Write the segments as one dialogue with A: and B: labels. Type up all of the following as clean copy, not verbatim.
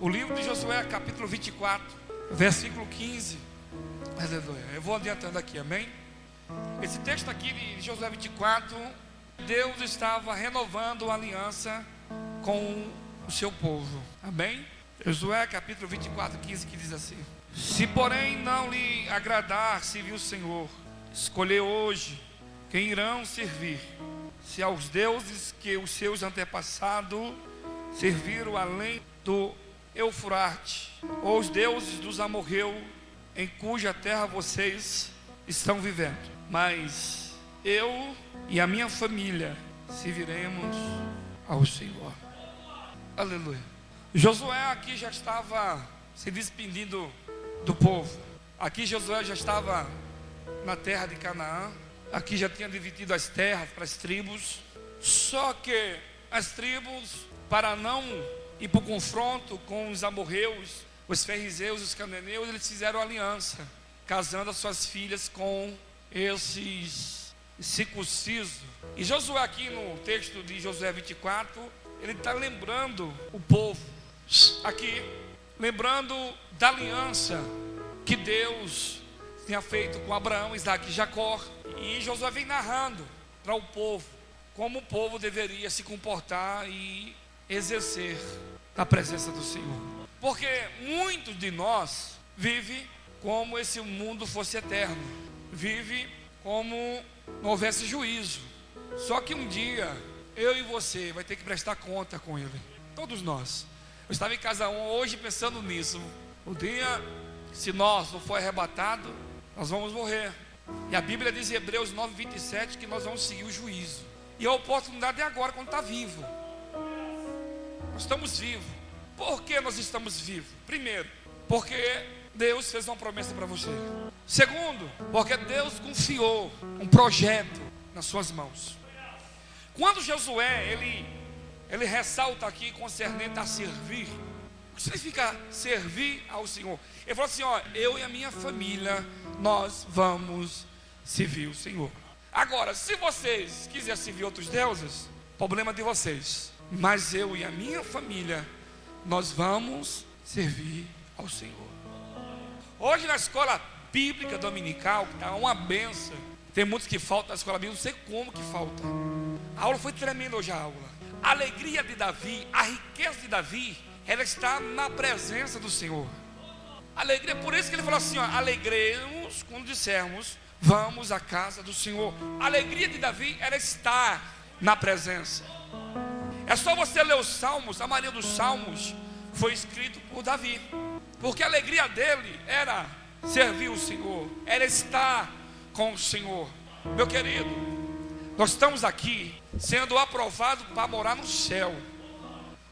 A: O livro de Josué, capítulo 24, versículo 15. Aleluia. Eu vou adiantando aqui, amém? Esse texto aqui de Josué 24, Deus estava renovando a aliança com o seu povo, amém? Josué capítulo 24, 15, que diz assim: se porém não lhe agradar servir o Senhor, escolher hoje quem irão servir, se aos deuses que os seus antepassados serviram além do Eufrate, ou os deuses dos amorreus, em cuja terra vocês estão vivendo, mas eu e a minha família serviremos ao Senhor. Aleluia. Josué aqui já estava se despedindo do povo. Aqui Josué já estava na terra de Canaã. Aqui já tinha dividido as terras para as tribos. Só que as tribos, para não ir para o confronto com os amorreus, os ferrizeus, os cananeus, eles fizeram aliança, casando as suas filhas com esses circuncisos. E Josué aqui no texto de Josué 24, ele está lembrando o povo, aqui, lembrando da aliança que Deus tinha feito com Abraão, Isaque e Jacó. E Josué vem narrando para o povo como o povo deveria se comportar e exercer a presença do Senhor. Porque muitos de nós vivem como se o mundo fosse eterno, vive como não houvesse juízo. Só que um dia eu e você vai ter que prestar conta com Ele, todos nós. Eu estava em casa hoje pensando nisso. O dia, se nós não for arrebatado, nós vamos morrer. E a Bíblia diz em Hebreus 9:27 que nós vamos seguir o juízo. E a oportunidade é agora, quando está vivo. Nós estamos vivos. Por que nós estamos vivos? Primeiro, porque Deus fez uma promessa para você. Segundo, porque Deus confiou um projeto nas suas mãos. Quando Josué, ele ressalta aqui concernente a servir. O que significa servir ao Senhor? Ele falou assim, ó, eu e a minha família, nós vamos servir o Senhor. Agora, se vocês quiserem servir outros deuses, problema de vocês. Mas eu e a minha família, nós vamos servir ao Senhor. Hoje na escola bíblica dominical, que está uma benção. Tem muitos que faltam na escola bíblica, não sei como que falta. A aula foi tremenda hoje, a aula. A alegria de Davi, a riqueza de Davi, ela está na presença do Senhor. Alegria, por isso que ele falou assim, ó, alegremos quando dissermos, vamos à casa do Senhor. A alegria de Davi, ela está na presença. É só você ler os Salmos. A maioria dos Salmos foi escrito por Davi, porque a alegria dele era servir o Senhor, era estar com o Senhor. Meu querido, nós estamos aqui sendo aprovados para morar no céu,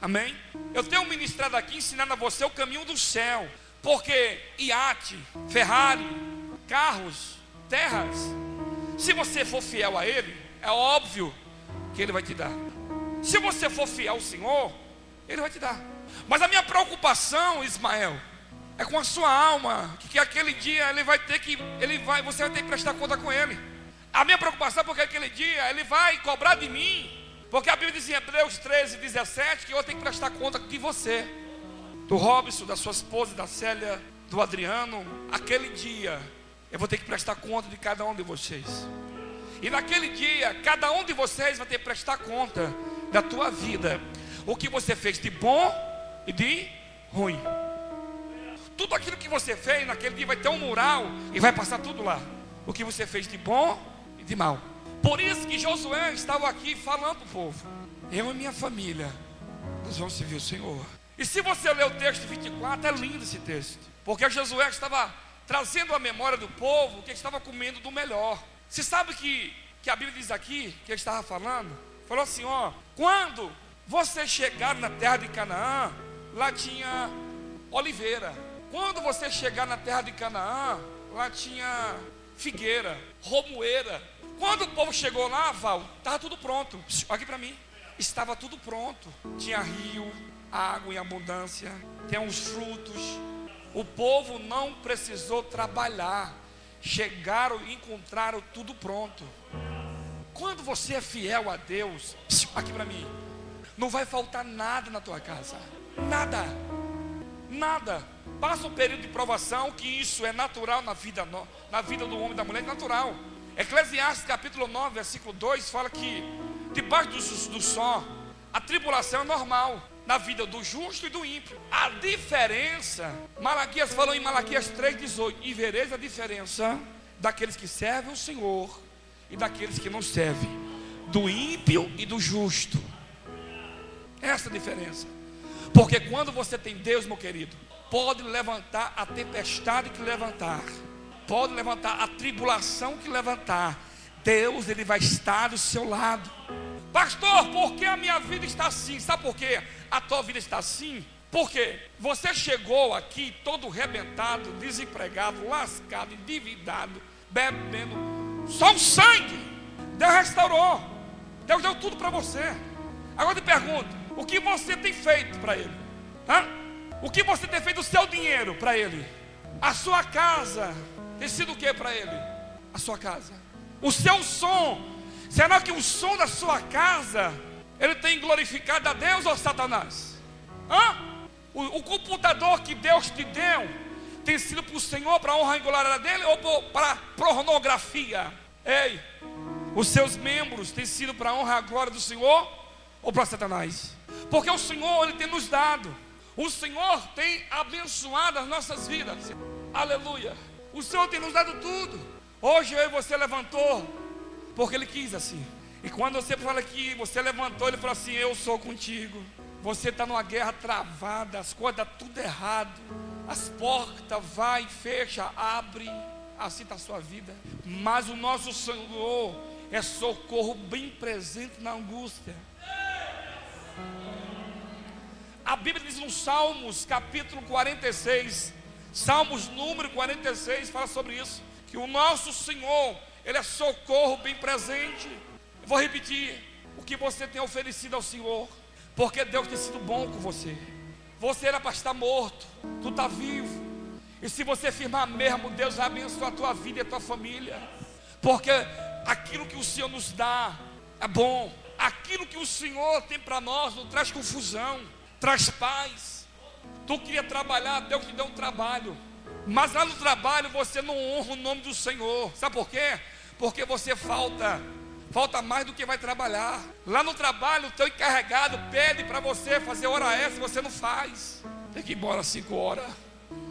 A: amém? Eu tenho ministrado aqui ensinando a você o caminho do céu, porque iate, Ferrari, carros, terras, se você for fiel a Ele, é óbvio que Ele vai te dar. Se você for fiel ao Senhor, Ele vai te dar. Mas a minha preocupação, Ismael, é com a sua alma, que aquele dia você vai ter que prestar conta com Ele. A minha preocupação é porque aquele dia Ele vai cobrar de mim, porque a Bíblia diz em Hebreus 13:17 que eu tenho que prestar conta de você, do Robson, da sua esposa, da Célia, do Adriano. Aquele dia eu vou ter que prestar conta de cada um de vocês. E naquele dia, cada um de vocês vai ter que prestar conta da tua vida, o que você fez de bom e de ruim. Tudo aquilo que você fez naquele dia vai ter um mural e vai passar tudo lá, o que você fez de bom e de mal. Por isso que Josué estava aqui falando para o povo, eu e minha família, nós vamos servir o Senhor. E se você ler o texto 24, é lindo esse texto, porque Josué estava trazendo a memória do povo que estava comendo do melhor. Você sabe que a Bíblia diz aqui, que ele estava falando, falou assim, ó, quando você chegar na terra de Canaã, lá tinha oliveira. Quando você chegar na terra de Canaã, lá tinha figueira, romoeira. Quando o povo chegou lá, Val, estava tudo pronto. Aqui para mim, estava tudo pronto. Tinha rio, água em abundância, tinha uns frutos. O povo não precisou trabalhar. Chegaram e encontraram tudo pronto. Quando você é fiel a Deus, aqui para mim, não vai faltar nada na tua casa. Nada. Nada. Passa um período de provação, que isso é natural na vida do homem e da mulher, é natural. Eclesiastes capítulo 9, versículo 2, fala que debaixo do sol, a tribulação é normal na vida do justo e do ímpio. A diferença, Malaquias falou em Malaquias 3,18: e vereis a diferença daqueles que servem o Senhor e daqueles que não servem, do ímpio e do justo. Essa é a diferença. Porque quando você tem Deus, meu querido, pode levantar a tempestade que levantar, pode levantar a tribulação que levantar, Deus, Ele vai estar do seu lado. Pastor, por que a minha vida está assim? Sabe por que a tua vida está assim? Porque você chegou aqui todo arrebentado, desempregado, lascado, endividado, bebendo só o sangue. Deus restaurou, Deus deu tudo para você. Agora eu te pergunto, o que você tem feito para Ele? O que você tem feito do seu dinheiro para Ele? A sua casa tem sido o que para Ele? A sua casa. O seu som, será que o som da sua casa, ele tem glorificado a Deus ou Satanás? O computador que Deus te deu tem sido para o Senhor, para a honra e glória dele, ou para pornografia? Ei, os seus membros têm sido para a honra e glória do Senhor ou para Satanás? Porque o Senhor, Ele tem nos dado, o Senhor tem abençoado as nossas vidas, aleluia. O Senhor tem nos dado tudo. Hoje eu e você levantou porque Ele quis assim. E quando você fala que você levantou, Ele fala assim: eu sou contigo. Você está numa guerra travada, as coisas estão tudo errado, as portas vai, fecha, abre, assim está a sua vida. Mas o nosso Senhor é socorro bem presente na angústia. A Bíblia diz no Salmos capítulo 46, Salmos número 46, fala sobre isso, que o nosso Senhor, Ele é socorro bem presente. Eu vou repetir: o que você tem oferecido ao Senhor, porque Deus tem sido bom com você. Você era para estar morto, tu está vivo. E se você firmar mesmo, Deus vai abençoar a tua vida e a tua família. Porque aquilo que o Senhor nos dá é bom. Aquilo que o Senhor tem para nós não traz confusão, traz paz. Tu queria trabalhar, Deus te deu um trabalho, mas lá no trabalho você não honra o nome do Senhor. Sabe por quê? Porque você falta mais do que vai trabalhar. Lá no trabalho o teu encarregado pede para você fazer hora extra, você não faz. Tem que ir embora 5 horas.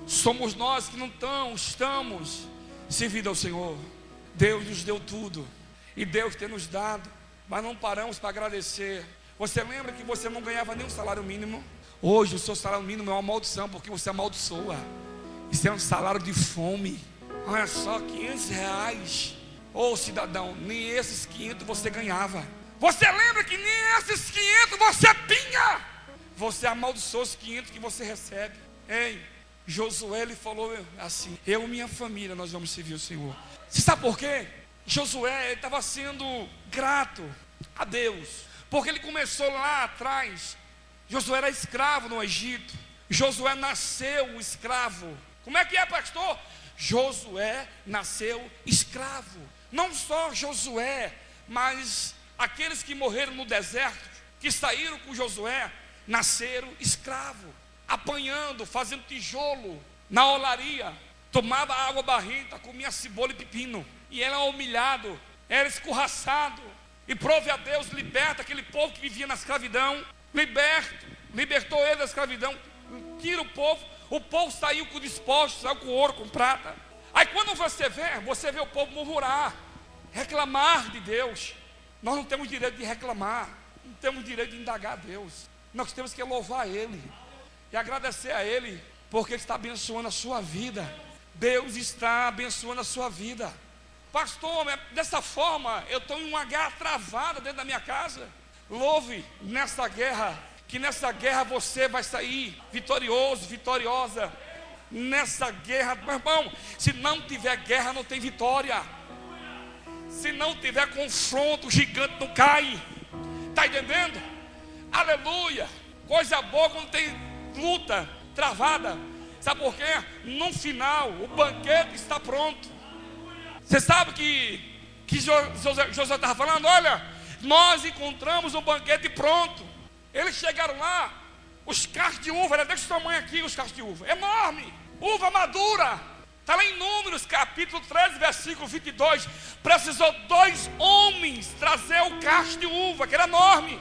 A: Somos nós que não estamos servindo ao Senhor. Deus nos deu tudo, e Deus tem nos dado, mas não paramos para agradecer. Você lembra que você não ganhava nem um salário mínimo? Hoje o seu salário mínimo é uma maldição, porque você amaldiçoa. Isso é um salário de fome. Olha só, R$500. Ô cidadão, nem esses 500 você ganhava. Você lembra que nem esses 500 você tinha? Você amaldiçoou os 500 que você recebe. Ei, Josué, ele falou assim: eu e minha família, nós vamos servir o Senhor. Você sabe por quê? Josué estava sendo grato a Deus, porque ele começou lá atrás. Josué era escravo no Egito. Josué nasceu escravo. Como é que é, pastor? Josué nasceu escravo. Não só Josué, mas aqueles que morreram no deserto, que saíram com Josué, nasceram escravo, apanhando, fazendo tijolo na olaria, tomava água barrenta, comia cebola e pepino, e era humilhado, era escorraçado. E prove a Deus, liberta aquele povo que vivia na escravidão, libertou ele da escravidão, tira o povo saiu com despojos, saiu com ouro, com prata. Aí quando você vê o povo murmurar, reclamar de Deus. Nós não temos direito de reclamar, não temos direito de indagar a Deus. Nós temos que louvar Ele e agradecer a Ele, porque Ele está abençoando a sua vida. Deus está abençoando a sua vida. Pastor, dessa forma eu estou em uma guerra travada dentro da minha casa. Louve nessa guerra, que nessa guerra você vai sair vitorioso, vitoriosa. Nessa guerra, meu irmão, se não tiver guerra não tem vitória. Se não tiver confronto, o gigante não cai. Está entendendo? Aleluia. Coisa boa quando tem luta travada. Sabe por quê? No final, o banquete está pronto. Você sabe que Josué estava falando? Olha, nós encontramos o banquete pronto. Eles chegaram lá, Os cachos de uva, deixa o tamanho aqui, os cachos de uva, enorme, uva madura. Está lá em Números, capítulo 13, versículo 22. Precisou 2 homens trazer o cacho de uva, que era enorme.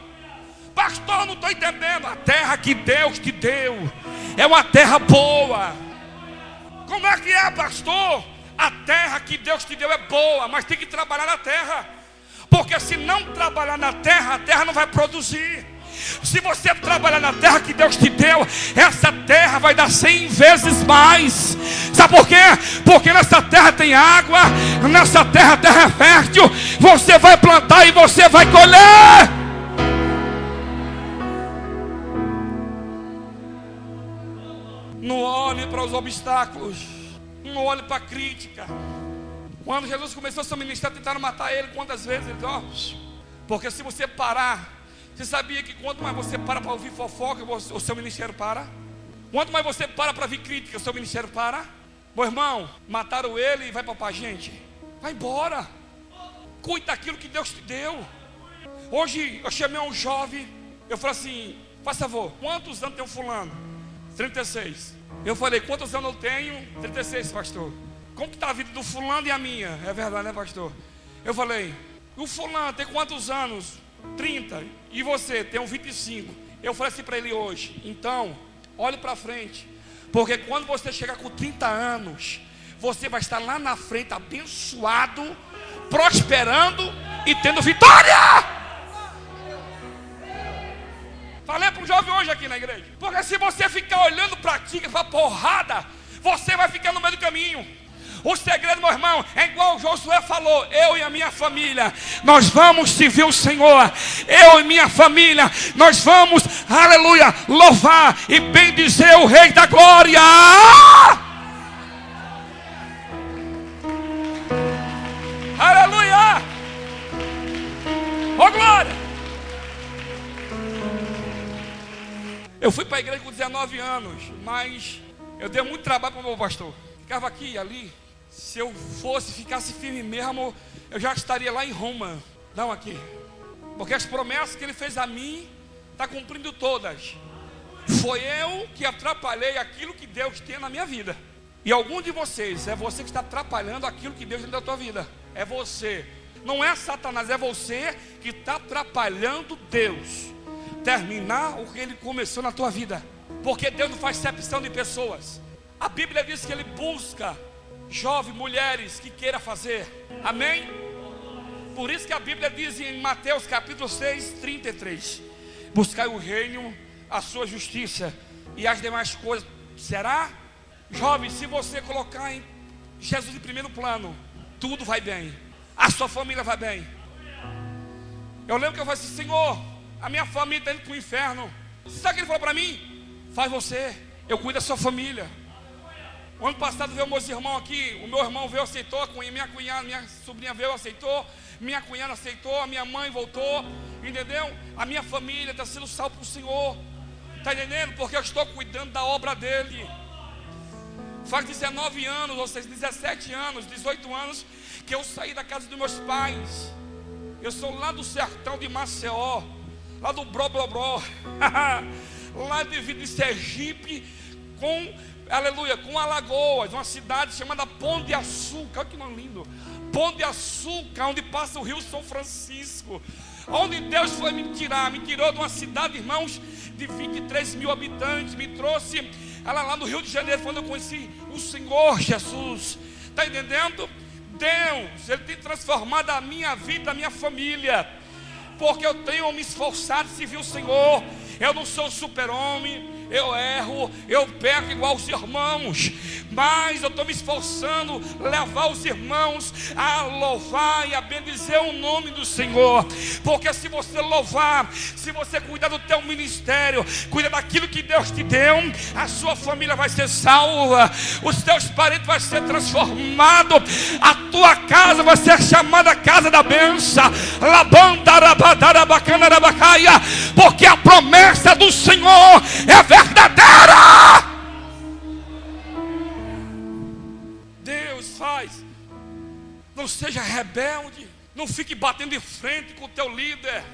A: Pastor, não estou entendendo. A terra que Deus te deu é uma terra boa. Como é que é, pastor? A terra que Deus te deu é boa, mas tem que trabalhar na terra. Porque se não trabalhar na terra, a terra não vai produzir. Se você trabalhar na terra que Deus te deu, essa terra vai dar 100 vezes mais. Sabe por quê? Porque nessa terra tem água, nessa terra a terra é fértil. Você vai plantar e você vai colher. Não olhe para os obstáculos, não olhe para a crítica. Quando Jesus começou seu ministério, tentaram matar ele quantas vezes? Ele disse, porque se você parar, você sabia que quanto mais você para ouvir fofoca, o seu ministério para? Quanto mais você para ouvir crítica, o seu ministério para? Meu irmão, mataram ele e vai para a gente. Vai embora. Cuide daquilo que Deus te deu. Hoje eu chamei um jovem, eu falei assim, faz favor, quantos anos tem um fulano? 36. Eu falei, quantos anos eu tenho? 36, pastor. Como que está a vida do fulano e a minha? É verdade, né, pastor? Eu falei, o fulano tem quantos anos? 30. E você tem um 25. Eu falei assim para ele hoje, então, olhe para frente. Porque quando você chegar com 30 anos, você vai estar lá na frente abençoado, prosperando e tendo vitória. Falei para o jovem hoje aqui na igreja. Porque se você ficar olhando para ti, para porrada, você vai ficar no meio do caminho. O segredo, meu irmão, é igual o Josué falou, eu e a minha família, nós vamos servir o Senhor. Eu e minha família, nós vamos, aleluia, louvar e bendizer o Rei da Glória. Aleluia. Oh glória. Eu fui para a igreja com 19 anos, mas eu dei muito trabalho para o meu pastor. Ficava aqui e ali. Se eu ficasse firme mesmo, eu já estaria lá em Roma. Não aqui. Porque as promessas que ele fez a mim, está cumprindo todas. Foi eu que atrapalhei aquilo que Deus tem na minha vida. E algum de vocês, é você que está atrapalhando aquilo que Deus tem na tua vida. É você. Não é Satanás, é você que está atrapalhando Deus terminar o que Ele começou na tua vida. Porque Deus não faz acepção de pessoas. A Bíblia diz que Ele busca jovens, mulheres que queiram fazer. Amém? Por isso que a Bíblia diz em Mateus capítulo 6, 33: buscai o reino, a sua justiça, e as demais coisas será. Jovem, se você colocar em Jesus em primeiro plano, tudo vai bem. A sua família vai bem. Eu lembro que eu falei assim, Senhor, a minha família está indo para o inferno. Sabe o que Ele falou para mim? Faz você, eu cuido da sua família. O ano passado veio meus irmãos aqui. O meu irmão veio, aceitou. Minha cunhada, minha sobrinha veio, aceitou. Minha cunhada aceitou. A minha mãe voltou. Entendeu? A minha família está sendo salva para o Senhor. Está entendendo? Porque eu estou cuidando da obra dele. Faz 19 anos, ou seja, 17 anos, 18 anos que eu saí da casa dos meus pais. Eu sou lá do sertão de Maceió, lá do Brobló, lá de Sergipe, aleluia, com Alagoas, uma cidade chamada Pão de Açúcar. Olha que nome lindo. Pão de Açúcar, onde passa o rio São Francisco. Onde Deus foi me tirar, me tirou de uma cidade, irmãos, de 23 mil habitantes, me trouxe lá no Rio de Janeiro, quando eu conheci o Senhor Jesus. Está entendendo? Deus, Ele tem transformado a minha vida, a minha família, porque eu tenho me esforçado em servir o Senhor. Eu não sou um super-homem, eu erro, eu peco igual os irmãos, mas eu estou me esforçando levar os irmãos a louvar e a bendizer o nome do Senhor. Porque se você louvar, se você cuidar do teu ministério, cuidar daquilo que Deus te deu, a sua família vai ser salva, os teus parentes vão ser transformados, a tua casa vai ser chamada casa da bênção, porque a promessa do Senhor é verdadeira. Deus faz. Não seja rebelde. Não fique batendo de frente com o teu líder.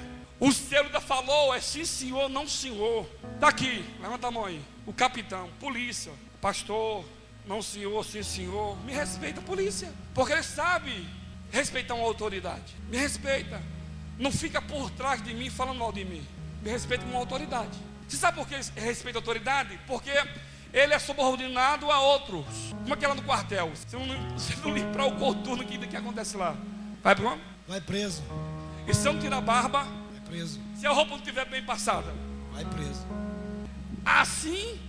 A: O selo ainda falou, é sim senhor, não senhor. Está aqui, levanta a mão aí. O capitão, polícia, pastor, não senhor, sim senhor. Me respeita, polícia, porque ele sabe respeitar uma autoridade. Me respeita. Não fica por trás de mim falando mal de mim. Me respeita como uma autoridade. Você sabe por que ele respeita a autoridade? Porque ele é subordinado a outros. Como é que é lá no quartel? Se não livrar o coturno, o que acontece lá? Vai para onde?
B: Vai preso.
A: E se eu não tirar a barba?
B: Vai preso.
A: Se a roupa não estiver bem passada?
B: Vai preso.
A: Assim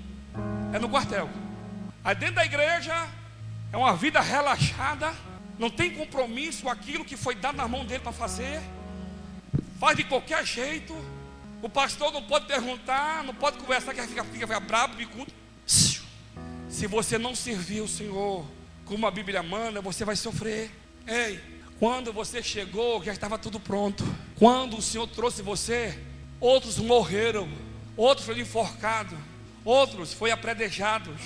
A: é no quartel. Aí dentro da igreja é uma vida relaxada. Não tem compromisso com aquilo que foi dado na mão dele para fazer. Faz de qualquer jeito. O pastor não pode perguntar, não pode conversar, que fica bravo, bicudo. Se você não servir o Senhor como a Bíblia manda, você vai sofrer. Ei, quando você chegou, já estava tudo pronto. Quando o Senhor trouxe você, outros morreram, outros foram enforcados, outros foram apredejados,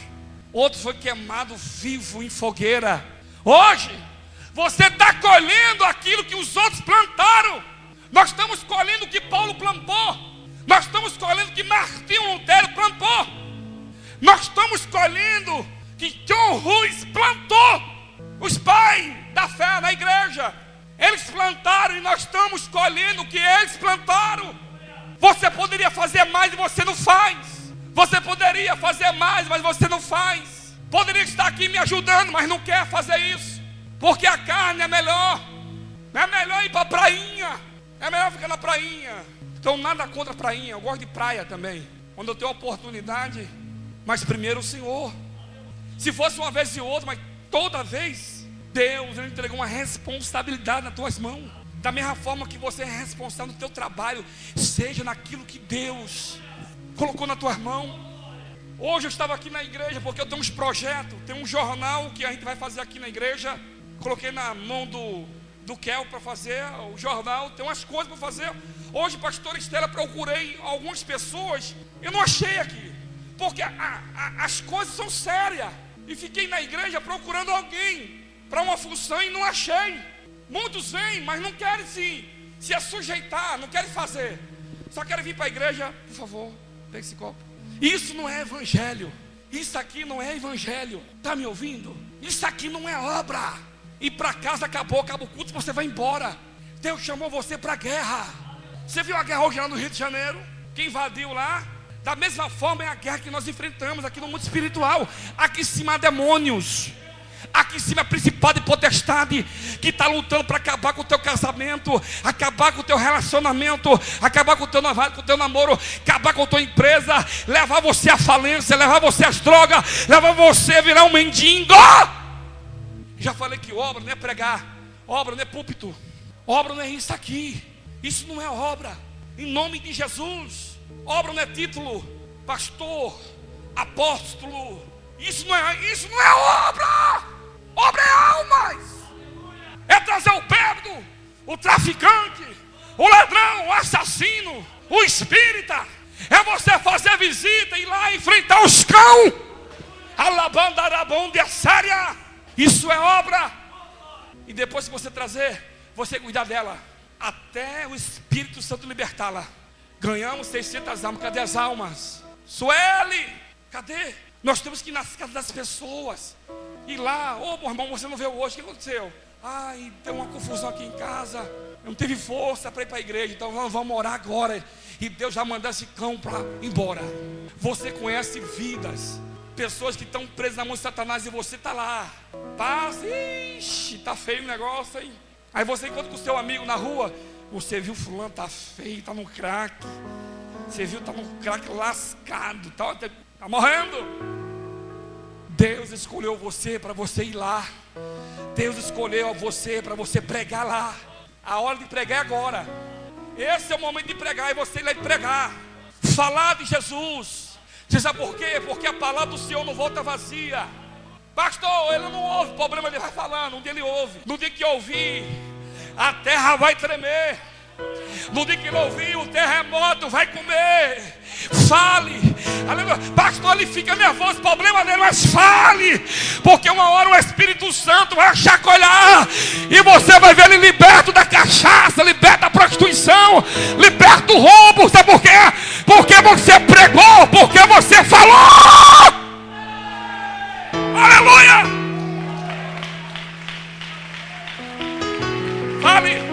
A: outros foram queimados vivo em fogueira. Hoje, você está colhendo aquilo que os outros plantaram. Nós estamos colhendo o que Paulo plantou. Nós estamos colhendo o que Martinho Lutero plantou. Nós estamos colhendo que John Ruiz plantou. Os pais da fé na igreja, eles plantaram e nós estamos colhendo o que eles plantaram. Você poderia fazer mais e você não faz. Você poderia fazer mais, mas você não faz. Poderia estar aqui me ajudando, mas não quer fazer isso, porque a carne é melhor. É melhor ir para a prainha. É melhor ficar na prainha. Então nada contra a prainha, eu gosto de praia também, quando eu tenho oportunidade. Mas primeiro o Senhor. Se fosse uma vez e outra, mas toda vez, Deus ele entregou uma responsabilidade nas tuas mãos. Da mesma forma que você é responsável no teu trabalho, seja naquilo que Deus colocou nas tuas mãos. Hoje eu estava aqui na igreja porque eu tenho uns projetos. Tem um jornal que a gente vai fazer aqui na igreja. Coloquei na mão do Kel para fazer o jornal. Tem umas coisas para fazer. Hoje, pastor Estela, procurei algumas pessoas. Eu não achei aqui, porque as coisas são sérias. E fiquei na igreja procurando alguém para uma função e não achei. Muitos vêm, mas não querem se assujeitar, não querem fazer. Só querem vir para a igreja. Por favor, pega esse copo. Isso não é evangelho. Isso aqui não é evangelho. Está me ouvindo? Isso aqui não é obra. Ir para casa, acabou o culto, você vai embora. Deus chamou você para a guerra. Você viu a guerra hoje lá no Rio de Janeiro? Que invadiu lá? Da mesma forma é a guerra que nós enfrentamos aqui no mundo espiritual. Aqui em cima há demônios. Aqui em cima é principado e potestade que está lutando para acabar com o teu casamento, acabar com o teu relacionamento, acabar com o teu noivado, com o teu namoro, acabar com a tua empresa, levar você à falência, levar você às drogas, levar você a virar um mendigo. Já falei que obra não é pregar, obra não é púlpito, obra não é isso aqui. Isso não é obra, em nome de Jesus. Obra não é título, pastor, apóstolo. Isso não é obra. Obra é almas. É trazer o bêbado, o traficante, o ladrão, o assassino, o espírita. É você fazer visita e ir lá enfrentar os cão. Alabandarabonde séria. Isso é obra. E depois que você trazer, você cuidar dela até o Espírito Santo libertá-la. Ganhamos 600 almas. Cadê as almas? Sueli, cadê? Nós temos que ir nas casas das pessoas. Ir lá, ô meu irmão, você não veio hoje, o que aconteceu? Ai, tem uma confusão aqui em casa. Eu não tive força para ir para a igreja, então vamos orar agora. E Deus já mandou esse cão para ir embora. Você conhece vidas, pessoas que estão presas na mão de Satanás e você está lá. Passa, ixi, está feio o negócio, hein? Aí você encontra com o seu amigo na rua. Você viu fulano, está feio, está no crack. Você viu, está no crack lascado, está morrendo. Deus escolheu você para você ir lá. Deus escolheu você para você pregar lá. A hora de pregar é agora. Esse é o momento de pregar e você vai pregar. Falar de Jesus. Você sabe por quê? Porque a palavra do Senhor não volta vazia. Pastor, ele não ouve, o problema ele vai falando. Um dia ele ouve. No dia que ouvir, a terra vai tremer. No dia que ele ouvir, o terremoto vai comer. Fale, aleluia. Pastor, ele fica nervoso, problema dele, mas fale, porque uma hora o Espírito Santo vai chacoalhar e você vai ver ele liberto da cachaça, liberto da prostituição. prostituição, liberta o roubo. Sabe por quê? Porque você pregou, porque você falou. Aleluia! Fale.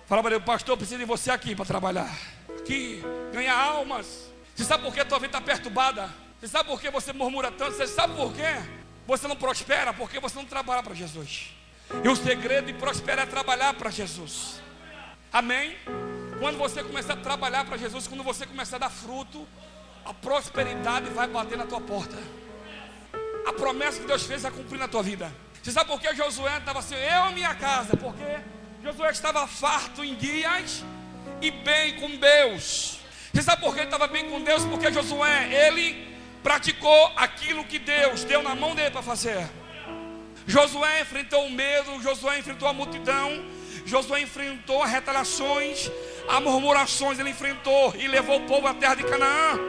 A: Fala para ele, pastor, preciso de você aqui para trabalhar. Aqui, ganhar almas. Você sabe por que a tua vida está perturbada? Você sabe por que você murmura tanto? Você sabe por quê? Você não prospera, porque você não trabalha para Jesus. E o segredo de prosperar é trabalhar para Jesus. Amém? Quando você começar a trabalhar para Jesus, quando você começar a dar fruto, a prosperidade vai bater na tua porta. A promessa que Deus fez vai cumprir na tua vida. Você sabe por que Josué estava assim, eu e minha casa? Porque Josué estava farto em dias e bem com Deus. Você sabe por que ele estava bem com Deus? Porque Josué, ele praticou aquilo que Deus deu na mão dele para fazer. Josué enfrentou o medo, Josué enfrentou a multidão, Josué enfrentou as retaliações, as murmurações, ele enfrentou e levou o povo à terra de Canaã.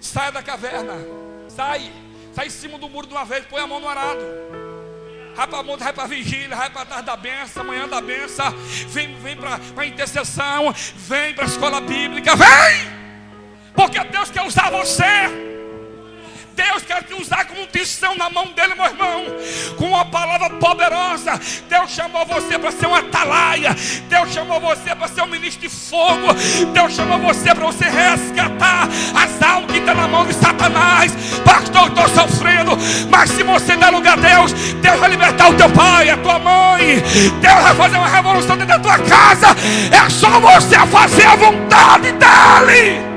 A: Sai da caverna, sai em cima do muro de uma vez, põe a mão no arado. Vai para a monte, vai para a vigília, vai para a tarde da benção, amanhã da benção, vem para a intercessão, vem para a escola bíblica, vem! Porque Deus quer usar você. Deus quer te usar como um tição na mão dele, meu irmão, com uma palavra poderosa. Deus chamou você para ser um atalaia. Deus chamou você para ser um ministro de fogo. Deus chamou você para você resgatar as almas que estão na mão de Satanás. Pastor, estou sofrendo, mas se você der lugar a Deus, Deus vai libertar o teu pai, a tua mãe. Deus vai fazer uma revolução dentro da tua casa. É só você fazer a vontade dele.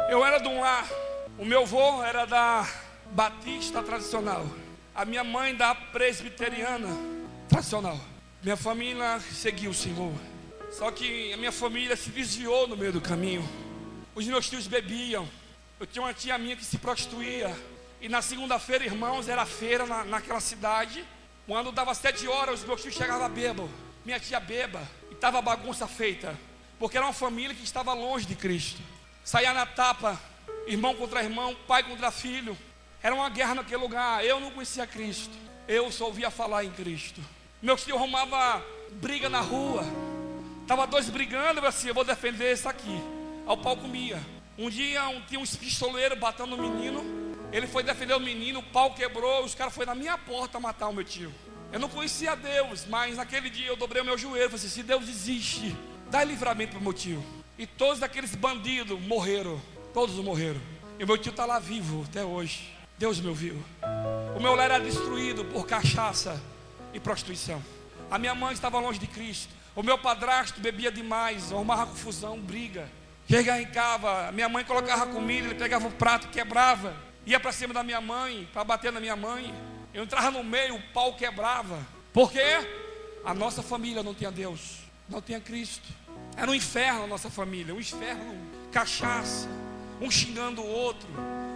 A: Eu era de um lar, o meu avô era da batista tradicional, a minha mãe da presbiteriana tradicional. Minha família seguiu o Senhor, só que a minha família se desviou no meio do caminho. Os meus tios bebiam, eu tinha uma tia minha que se prostituía, e na segunda-feira, irmãos, era feira naquela cidade. Quando dava 7 horas, os meus tios chegavam bêbados, minha tia beba, e estava bagunça feita, porque era uma família que estava longe de Cristo. Saía na tapa, irmão contra irmão, pai contra filho. Era uma guerra naquele lugar. Eu não conhecia Cristo, eu só ouvia falar em Cristo. Meus tios arrumavam briga na rua. Estava dois brigando, eu assim, eu vou defender esse aqui. Aí o pau comia. Um dia tinha um pistoleiro batendo no menino. Ele foi defender o menino, o pau quebrou. Os caras foram na minha porta matar o meu tio. Eu não conhecia Deus, mas naquele dia eu dobrei o meu joelho. Falei assim, se Deus existe, dá livramento para o meu tio. E todos aqueles bandidos morreram. Todos morreram. E meu tio está lá vivo até hoje. Deus me ouviu. O meu lar era destruído por cachaça e prostituição. A minha mãe estava longe de Cristo. O meu padrasto bebia demais, arrumava confusão, briga. Chegava em casa, minha mãe colocava comida, ele pegava o prato, quebrava. Ia para cima da minha mãe, para bater na minha mãe. Eu entrava no meio, o pau quebrava. Por quê? A nossa família não tinha Deus, não tinha Cristo. Era um inferno a nossa família, um inferno, cachaça, um xingando o outro,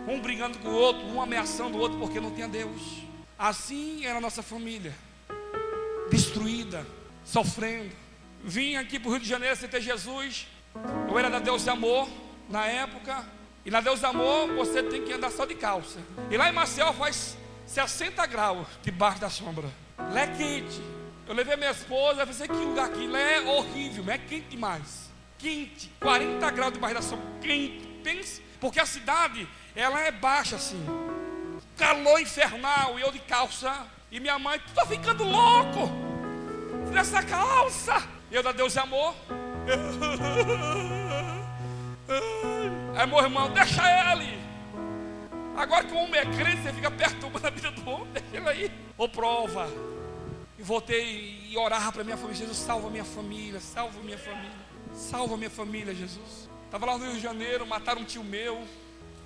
A: um brigando com o outro, um ameaçando o outro porque não tinha Deus. Assim era a nossa família, destruída, sofrendo. Vim aqui para o Rio de Janeiro sem ter Jesus. Eu era da Deus e Amor na época. E na Deus e Amor você tem que andar só de calça. E lá em Maceió faz 60 graus debaixo da sombra. Lá é quente. Eu levei minha esposa, eu pensei que lugar aqui lá é horrível, mas é quente demais. Quente, 40 graus debaixo da sombra, quente. Pense, porque a cidade, ela é baixa assim. Calor infernal, e eu de calça. E minha mãe, tu tá ficando louco. Tira essa calça. Eu da Deus e Amor. Aí meu irmão, deixa ele. Agora que o homem é crente, você fica perturbando a vida do homem, deixa ele aí. Ou prova. E voltei e orava para minha família. Jesus, salva minha família, salva minha família. Salva minha família, Jesus. Estava lá no Rio de Janeiro, mataram um tio meu,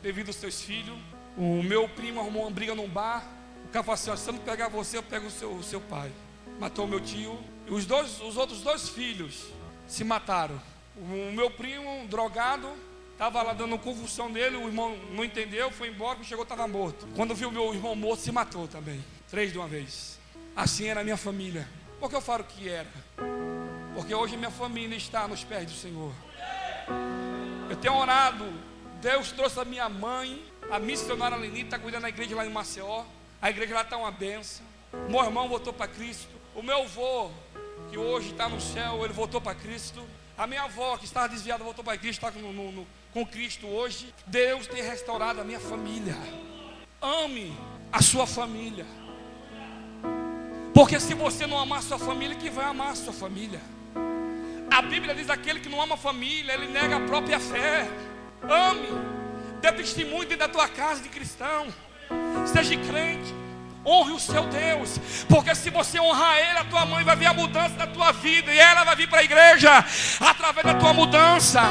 A: devido aos seus filhos. O meu primo arrumou uma briga num bar. O cara falou assim, se eu não pegar você, eu pego o seu pai. Matou o meu tio. E os outros 2 filhos se mataram. O meu primo, drogado, estava lá dando convulsão nele. O irmão não entendeu, foi embora, chegou, estava morto. Quando viu meu irmão morto, se matou também. 3 de uma vez. Assim era a minha família. Por que eu falo que era? Porque hoje minha família está nos pés do Senhor. Eu tenho orado. Deus trouxe a minha mãe A missionária Leni está cuidando da igreja lá em Maceió. A igreja lá está uma benção. Meu irmão voltou para Cristo. O meu avô, que hoje está no céu, ele voltou para Cristo. A minha avó, que estava desviada, voltou para Cristo, está com Cristo hoje. Deus tem restaurado a minha família. Ame a sua família. Porque se você não amar a sua família, quem vai amar a sua família? A Bíblia diz: aquele que não ama a família, ele nega a própria fé. Ame, dê testemunho dentro da tua casa de cristão. Seja crente, honre o seu Deus. Porque se você honrar Ele, a tua mãe vai ver a mudança da tua vida. E ela vai vir para a igreja através da tua mudança.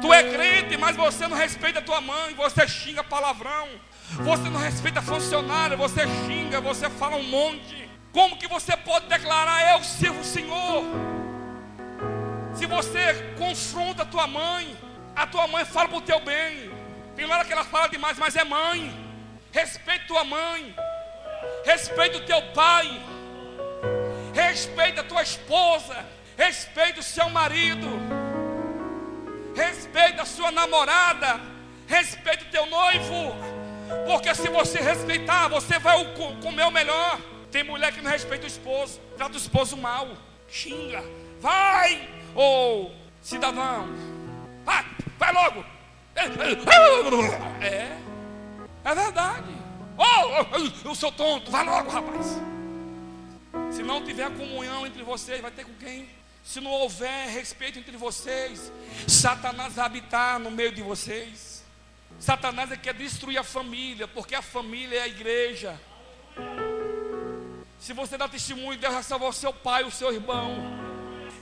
A: Tu é crente, mas você não respeita a tua mãe. Você xinga palavrão. Você não respeita funcionário. Você xinga, você fala um monte. Como que você pode declarar: eu sirvo o Senhor? Se você confronta a tua mãe fala para o teu bem. Tem hora que ela fala demais, mas é mãe. Respeita tua mãe. Respeita o teu pai. Respeita a tua esposa. Respeita o seu marido. Respeita a sua namorada. Respeita o teu noivo. Porque se você respeitar, você vai comer o melhor. Tem mulher que não respeita o esposo, trata o esposo mal, xinga. Vai, ô cidadão, vai logo. É verdade. Eu sou tonto, vai logo, rapaz. Se não tiver comunhão entre vocês, vai ter com quem? Se não houver respeito entre vocês, Satanás vai habitar no meio de vocês. Satanás quer destruir a família, porque a família é a igreja. Se você dá testemunho, Deus vai salvar o seu pai, o seu irmão.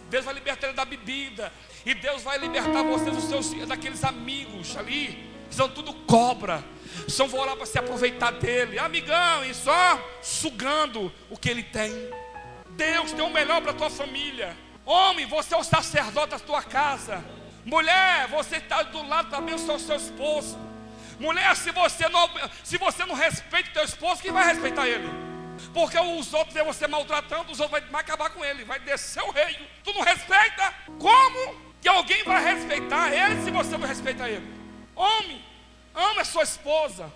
A: Deus vai libertar ele da bebida. E Deus vai libertar vocês daqueles amigos ali, que são tudo cobra. Só vão lá para se aproveitar dele. Amigão, e só sugando o que ele tem. Deus tem o melhor para a tua família. Homem, você é o sacerdote da tua casa. Mulher, você está do lado para abençoar o seu esposo. Mulher, se você não respeita o teu esposo, quem vai respeitar ele? Porque os outros vêem você maltratando, os outros vão acabar com ele, vai descer o reino. Tu não respeita? Como que alguém vai respeitar ele se você não respeita ele? Homem, ama a sua esposa,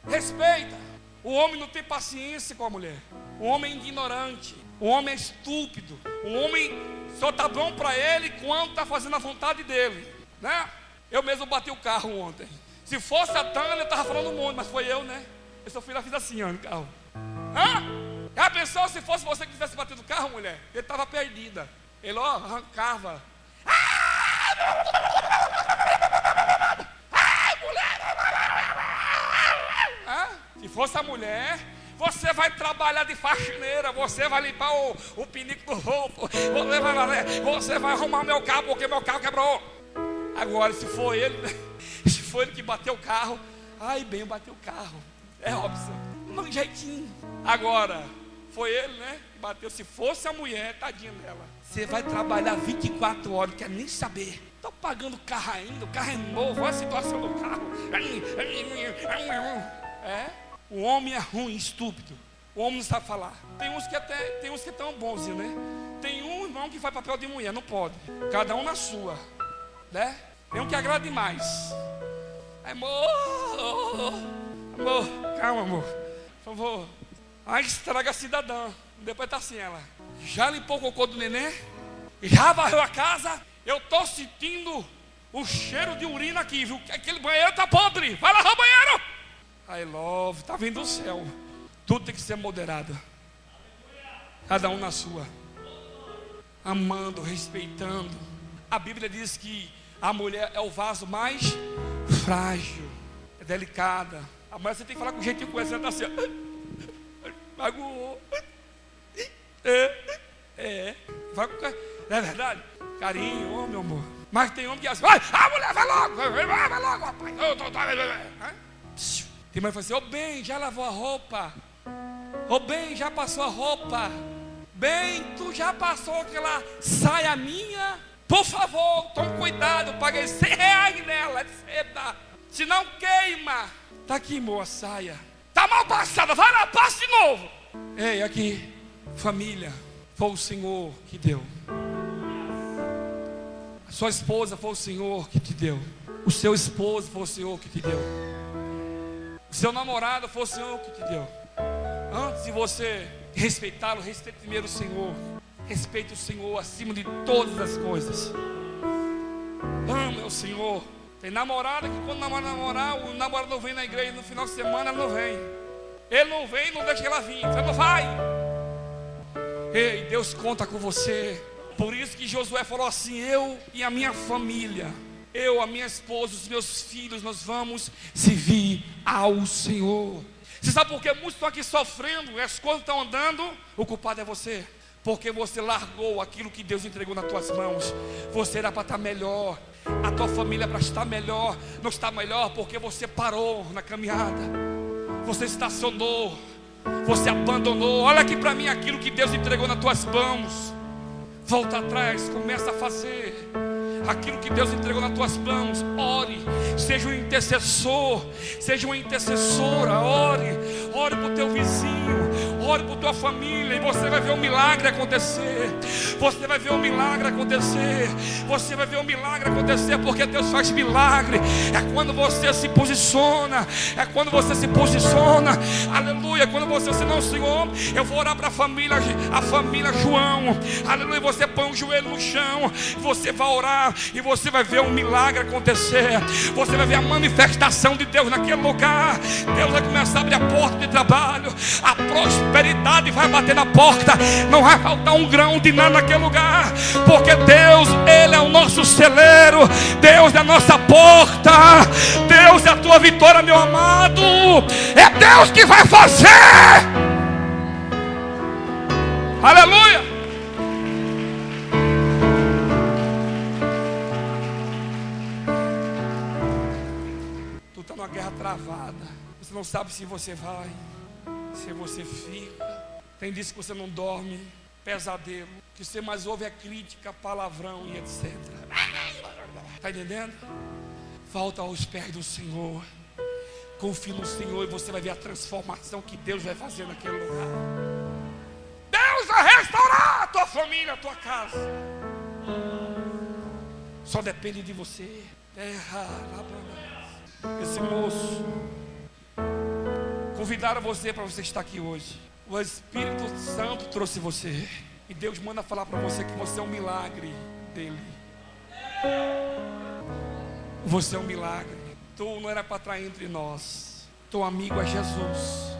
A: respeita. O homem não tem paciência com a mulher. O homem é ignorante. O homem é estúpido. O homem só está bom para ele quando está fazendo a vontade dele, né? Eu mesmo bati o carro ontem. Se fosse a Tânia, eu estava falando um monte, mas foi eu, né? Eu só fui lá, fiz assim, ó, no carro. Já pensou se fosse você que tivesse batido o carro, mulher? Ele estava perdida. Ele, arrancava. Se fosse a mulher, você vai trabalhar de faxineira, você vai limpar o pinico do roubo, você vai arrumar meu carro, porque meu carro quebrou. Agora, se for ele que bateu o carro, bem, bateu o carro, é Robson, não jeitinho. Agora, foi ele, né, que bateu. Se fosse a mulher, tadinha dela. Você vai trabalhar 24 horas, não quer nem saber. Estou pagando o carro ainda, o carro é novo, olha a situação do carro. O homem é ruim, estúpido. O homem não sabe falar. Tem uns que estão bons, né? Tem um irmão que faz papel de mulher, não pode. Cada um na sua, né? Tem um que agrada demais. Amor, calma, amor, por favor. Estraga a cidadã. Depois tá assim, ela já limpou o cocô do neném, já varreu a casa. Eu tô sentindo o cheiro de urina aqui, viu? Aquele banheiro tá podre, vai lavar o banheiro. I love, tá vindo do céu. Tudo tem que ser moderado. Cada um na sua, amando, respeitando. A Bíblia diz que a mulher é o vaso mais frágil, é delicada. A mulher você tem que falar com jeitinho com ela, você tá assim, magoou. Vai com, não é verdade? Carinho, meu amor. Mas tem homem que diz assim, mulher, vai logo, rapaz. Tem mãe que fala assim, bem, já lavou a roupa. Bem, já passou a roupa. Bem, tu já passou aquela saia minha? Por favor, tome cuidado, paguei R$100 nela, é de seda. Se não queima. Tá aqui, amor, a saia. Tá mal passada, vai lá, passa de novo. Ei, aqui, família, foi o Senhor que deu. A sua esposa foi o Senhor que te deu. o seu esposo foi o Senhor que te deu. O seu namorado foi o Senhor que te deu. Antes de você respeitá-lo, respeite primeiro o Senhor. Respeite o Senhor acima de todas as coisas. Ame o Senhor. Tem namorada que quando namorar, o namorado não vem na igreja, no final de semana ela não vem. Ele não vem, não deixa ela vir. Você não vai. Ei, Deus conta com você. Por isso que Josué falou assim: eu e a minha família, eu, a minha esposa, os meus filhos, nós vamos servir ao Senhor. Você sabe por que muitos estão aqui sofrendo, as coisas estão andando? O culpado é você. Porque você largou aquilo que Deus entregou nas tuas mãos. Você era para estar melhor. A tua família para estar melhor. Não está melhor porque você parou na caminhada. Você estacionou. Você abandonou. Olha aqui para mim aquilo que Deus entregou nas tuas mãos. Volta atrás, começa a fazer aquilo que Deus entregou nas tuas mãos. Ore, seja um intercessor, seja uma intercessora. Ore para o teu vizinho, ore para a tua família, e você vai ver um milagre acontecer. Você vai ver um milagre acontecer. Você vai ver um milagre acontecer, porque Deus faz milagre. É quando você se posiciona. É quando você se posiciona. Aleluia. Quando você diz: não, Senhor, eu vou orar para a família João. Aleluia. Você põe o joelho no chão, você vai orar e você vai ver um milagre acontecer. Você vai ver a manifestação de Deus naquele lugar. Deus vai começar a abrir a porta de trabalho. A prosperidade vai bater na porta. Não vai faltar um grão de nada naquele lugar, porque Deus, Ele é o nosso celeiro. Deus é a nossa porta. Deus é a tua vitória, meu amado. É Deus que vai fazer. Aleluia. Tu está numa guerra travada. Você não sabe se você vai, se você fica. Tem dias que você não dorme, pesadelo. O que você mais ouve é crítica, palavrão e etc. Está entendendo? Volta aos pés do Senhor. Confie no Senhor e você vai ver a transformação que Deus vai fazer naquele lugar. Deus vai restaurar a tua família, a tua casa. Só depende de você. Esse moço convidaram você para você estar aqui hoje. O Espírito Santo trouxe você. E Deus manda falar para você que você é um milagre dele. Você é um milagre. Tu não era para estar entre nós. Teu amigo é Jesus.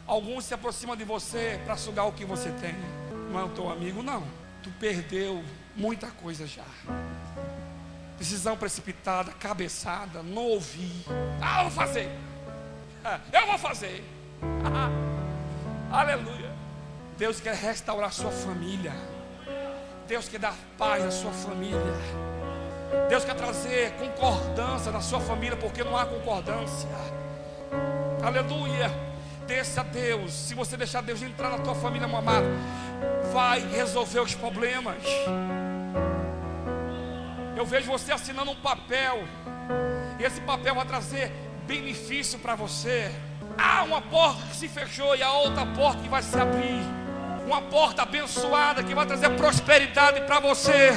A: Alguns se aproximam de você para sugar o que você tem. Não é o teu amigo, não. Tu perdeu muita coisa já. Decisão precipitada, cabeçada, não ouvir. Eu vou fazer. Eu vou fazer. Aleluia. Deus quer restaurar a sua família. Deus quer dar paz à sua família. Deus quer trazer concordância na sua família, porque não há concordância. Aleluia. Deixa Deus. Se você deixar Deus entrar na tua família, meu amado, vai resolver os problemas. Eu vejo você assinando um papel, e esse papel vai trazer benefício para você. Há uma porta que se fechou e a outra porta que vai se abrir. Uma porta abençoada que vai trazer prosperidade para você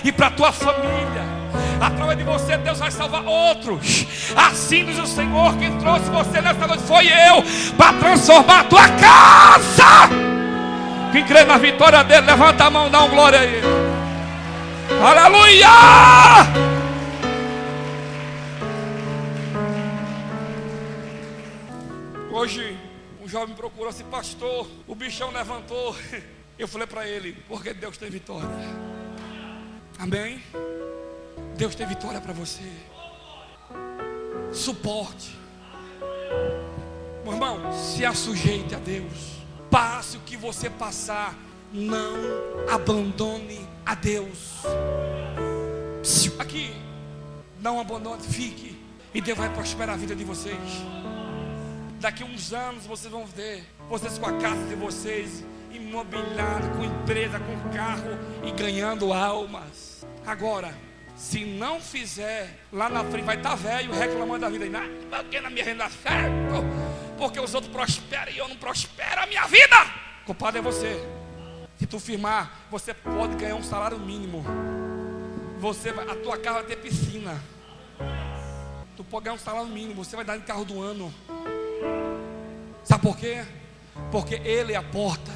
A: e para a tua família. Através de você Deus vai salvar outros. Assim diz o Senhor: quem trouxe você nessa noite foi eu, para transformar a tua casa. Quem crê na vitória dele, levanta a mão e dá uma glória a ele. Aleluia! Hoje um jovem me procurou assim: pastor, o bichão levantou. Eu falei para ele: porque Deus tem vitória. Amém? Deus tem vitória para você. Suporte. Meu irmão, se assujeite a Deus. Passe o que você passar, não abandone a Deus. Aqui, não abandone, fique, e Deus vai prosperar a vida de vocês. Daqui a uns anos vocês vão ver vocês com a casa de vocês imobiliada, com empresa, com carro e ganhando almas. Agora, se não fizer, lá na frente vai estar velho reclamando da vida. Porque na minha renda certo, porque os outros prosperam e eu não prospero a minha vida. O culpado é você. Se tu firmar, você pode ganhar um salário mínimo. A tua casa vai ter piscina. Tu pode ganhar um salário mínimo, você vai dar em carro do ano. Sabe por quê? Porque Ele é a porta,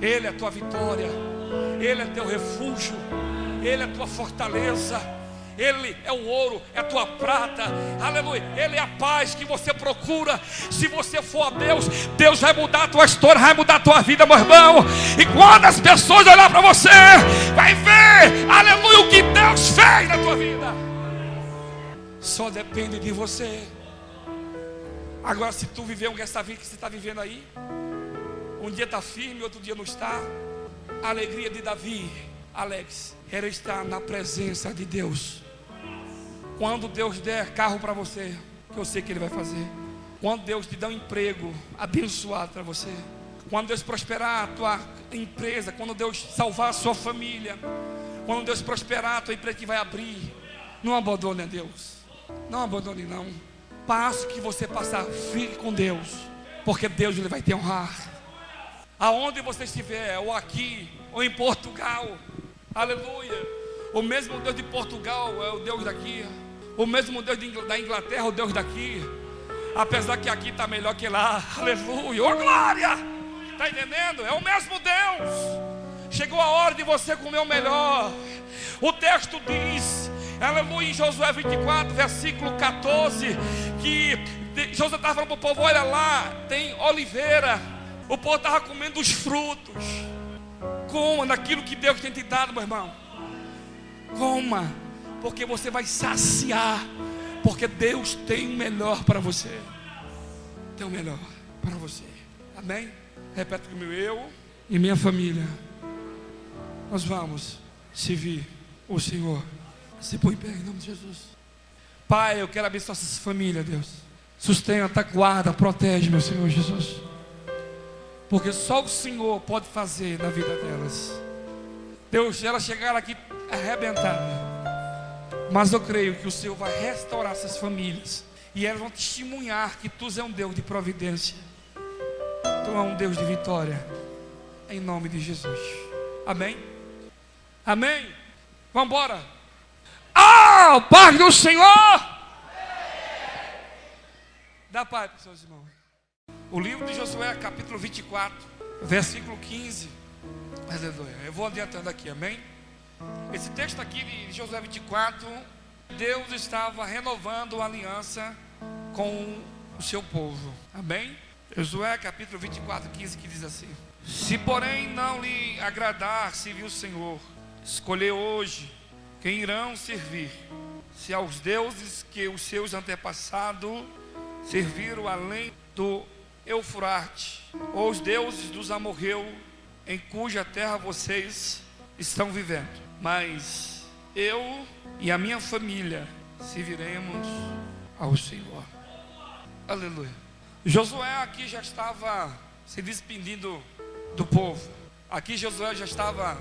A: Ele é a tua vitória, Ele é teu refúgio, Ele é a tua fortaleza, Ele é o ouro, é a tua prata, aleluia. Ele é a paz que você procura. Se você for a Deus, Deus vai mudar a tua história, vai mudar a tua vida, meu irmão. E quando as pessoas olhar para você, vai ver, aleluia, o que Deus fez na tua vida. Só depende de você. Agora, se tu viver essa vida que você está vivendo aí, um dia está firme, outro dia não está. A alegria de Davi, Alex, era estar na presença de Deus. Quando Deus der carro para você, que eu sei que Ele vai fazer. Quando Deus te dá um emprego abençoado para você. Quando Deus prosperar a tua empresa. Quando Deus salvar a sua família. Quando Deus prosperar a tua empresa que vai abrir. Não abandone a Deus. Não abandone não. Passo que você passar, fique com Deus. Porque Deus Ele vai te honrar. Aonde você estiver, ou aqui, ou em Portugal. Aleluia. O mesmo Deus de Portugal é o Deus daqui. O mesmo Deus da Inglaterra é o Deus daqui. Apesar que aqui está melhor que lá. Aleluia, oh glória. Está entendendo? É o mesmo Deus. Chegou a hora de você comer o melhor. O texto diz, aleluia, em Josué 24, versículo 14, que Josué estava falando para o povo, olha lá, tem oliveira. O povo estava comendo os frutos. Coma daquilo que Deus tem te dado, meu irmão. Coma, porque você vai saciar. Porque Deus tem o melhor para você. Tem o melhor para você. Amém? Repete comigo, eu e minha família, nós vamos servir o Senhor. Se põe em pé em nome de Jesus. Pai, eu quero abençoar essas famílias, Deus. Sustenta, guarda, protege, meu Senhor Jesus. Porque só o Senhor pode fazer na vida delas. Deus, elas chegaram aqui arrebentadas, mas eu creio que o Senhor vai restaurar essas famílias. E elas vão testemunhar que Tu és um Deus de providência. Tu és um Deus de vitória. Em nome de Jesus. Amém? Amém? Vamos embora. Ah, o Pai do Senhor. Dá paz para os seus irmãos. O livro de Josué, capítulo 24, versículo 15. Aleluia. Eu vou adiantando aqui, amém? Esse texto aqui de Josué 24, Deus estava renovando a aliança com o seu povo. Amém? Josué capítulo 24, 15, que diz assim: se porém não lhe agradar servir o Senhor, escolher hoje quem irão servir, se aos deuses que os seus antepassados serviram além do Eufrate, ou os deuses dos amorreus, em cuja terra vocês estão vivendo. Mas eu e a minha família serviremos ao Senhor. Aleluia. Josué aqui já estava se despedindo do povo. Aqui Josué já estava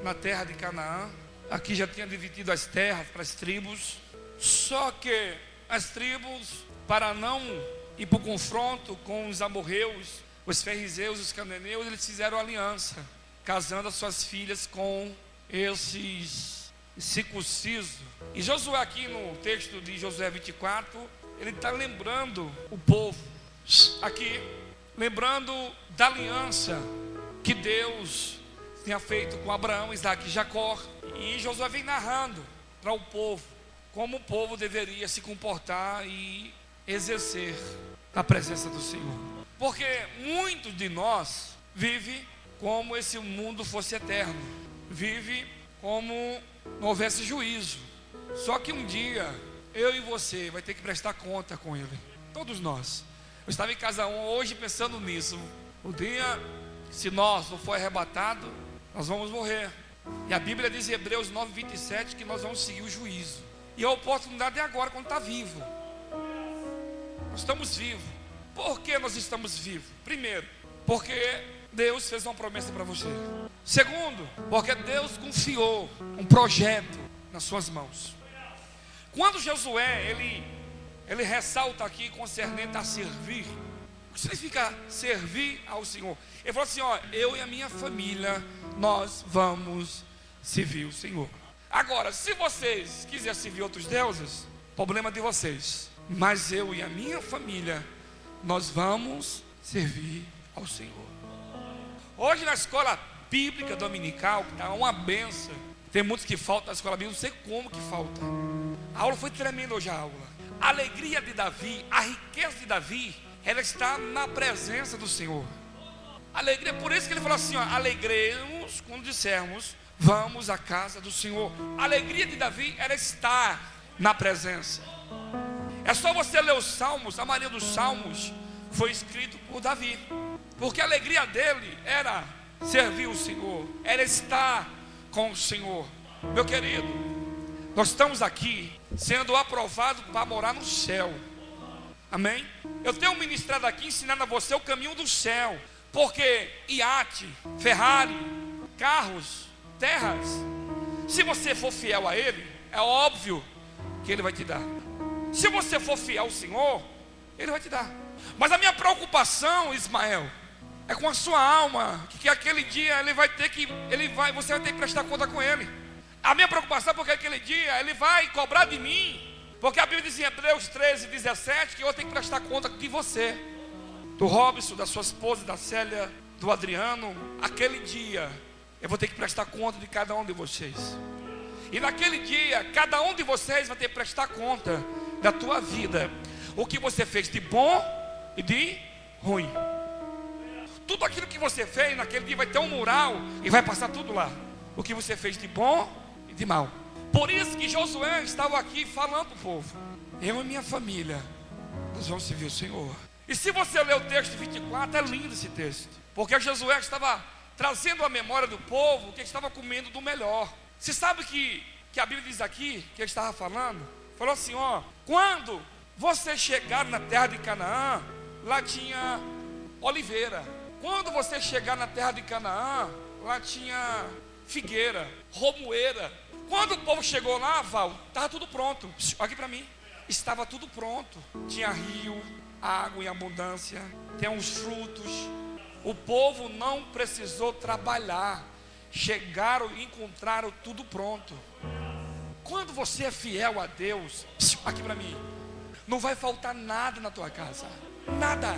A: na terra de Canaã. Aqui já tinha dividido as terras para as tribos. Só que as tribos, para não ir para o confronto com os amorreus, os ferrizeus, os cananeus, eles fizeram aliança, casando as suas filhas com esses circuncisos. E Josué aqui no texto de Josué 24, ele está lembrando o povo, aqui, lembrando da aliança que Deus tinha feito com Abraão, Isaque e Jacó. E Josué vem narrando para o povo como o povo deveria se comportar e exercer a presença do Senhor. Porque muitos de nós vivem como se o mundo fosse eterno, vive como não houvesse juízo. Só que um dia eu e você vai ter que prestar conta com Ele. Todos nós. Eu estava em casa hoje pensando nisso. O dia, se nós não for arrebatado, nós vamos morrer. E a Bíblia diz em Hebreus 9:27 que nós vamos seguir o juízo. E a oportunidade é agora, quando está vivo. Nós estamos vivos. Por que nós estamos vivos? Primeiro, porque Deus fez uma promessa para você. Segundo, porque Deus confiou um projeto nas suas mãos. Quando Josué, ele ressalta aqui concernente a servir. O que significa servir ao Senhor? Ele falou assim, ó, eu e a minha família, nós vamos servir o Senhor. Agora, se vocês quiserem servir outros deuses, problema de vocês, mas eu e a minha família, nós vamos servir ao Senhor. Hoje na escola bíblica dominical, que está uma benção, tem muitos que faltam na escola bíblica, não sei como que falta. A aula foi tremenda hoje, a aula. A alegria de Davi, a riqueza de Davi, ela está na presença do Senhor. Alegria, por isso que ele falou assim, ó, alegremos quando dissermos, vamos à casa do Senhor. A alegria de Davi, ela está na presença. É só você ler os salmos, a maioria dos salmos foi escrito por Davi, porque a alegria dele era servir o Senhor, era estar com o Senhor. Meu querido, nós estamos aqui sendo aprovados para morar no céu. Amém? Eu tenho ministrado aqui ensinando a você o caminho do céu, porque iate, Ferrari, carros, terras, se você for fiel a Ele, é óbvio que Ele vai te dar. Se você for fiel ao Senhor, Ele vai te dar. Mas a minha preocupação, Ismael, é com a sua alma, que aquele dia você vai ter que prestar conta com Ele. A minha preocupação é porque aquele dia Ele vai cobrar de mim, porque a Bíblia diz em Hebreus 13:17 que eu tenho que prestar conta de você, do Robson, da sua esposa, da Célia, do Adriano. Aquele dia eu vou ter que prestar conta de cada um de vocês. E naquele dia, cada um de vocês vai ter que prestar conta da tua vida, o que você fez de bom e de ruim. Tudo aquilo que você fez naquele dia vai ter um mural e vai passar tudo lá, o que você fez de bom e de mal. Por isso que Josué estava aqui falando para o povo: eu e minha família, nós vamos servir o Senhor. E se você ler o texto 24, é lindo esse texto, porque Josué estava trazendo à memória do povo que estava comendo do melhor. Você sabe que a Bíblia diz aqui, que ele estava falando, falou assim, ó: quando você chegar na terra de Canaã, lá tinha oliveira. Quando você chegar na terra de Canaã, lá tinha figueira, romoeira. Quando o povo chegou lá, Val, estava tudo pronto. Aqui para mim, estava tudo pronto. Tinha rio, água em abundância, tem uns frutos. O povo não precisou trabalhar, chegaram e encontraram tudo pronto. Quando você é fiel a Deus, aqui para mim, não vai faltar nada na tua casa. Nada.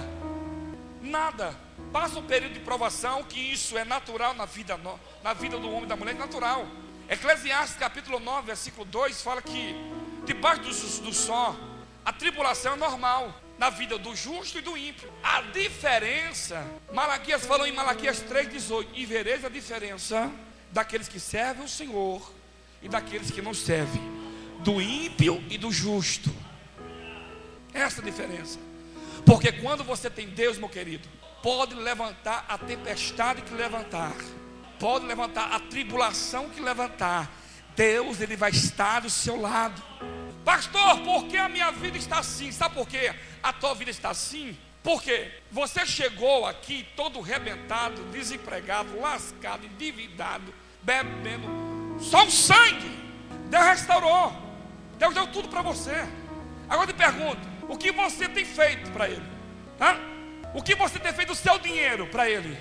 A: Nada. Passa um período de provação, que isso é natural na vida do homem e da mulher, é natural. Eclesiastes capítulo 9, versículo 2 fala que debaixo do sol a tribulação é normal na vida do justo e do ímpio. A diferença, Malaquias falou em Malaquias 3,18: e vereis a diferença daqueles que servem o Senhor e daqueles que não servem, do ímpio e do justo. Essa é a diferença. Porque quando você tem Deus, meu querido, pode levantar a tempestade que levantar, pode levantar a tribulação que levantar, Deus, Ele vai estar do seu lado. Pastor, por que a minha vida está assim? Sabe por que a tua vida está assim? Porque você chegou aqui todo arrebentado, desempregado, lascado, endividado, bebendo. Só o sangue Deus restaurou. Deus deu tudo para você. Agora eu te pergunto: o que você tem feito para Ele? O que você tem feito do seu dinheiro para Ele?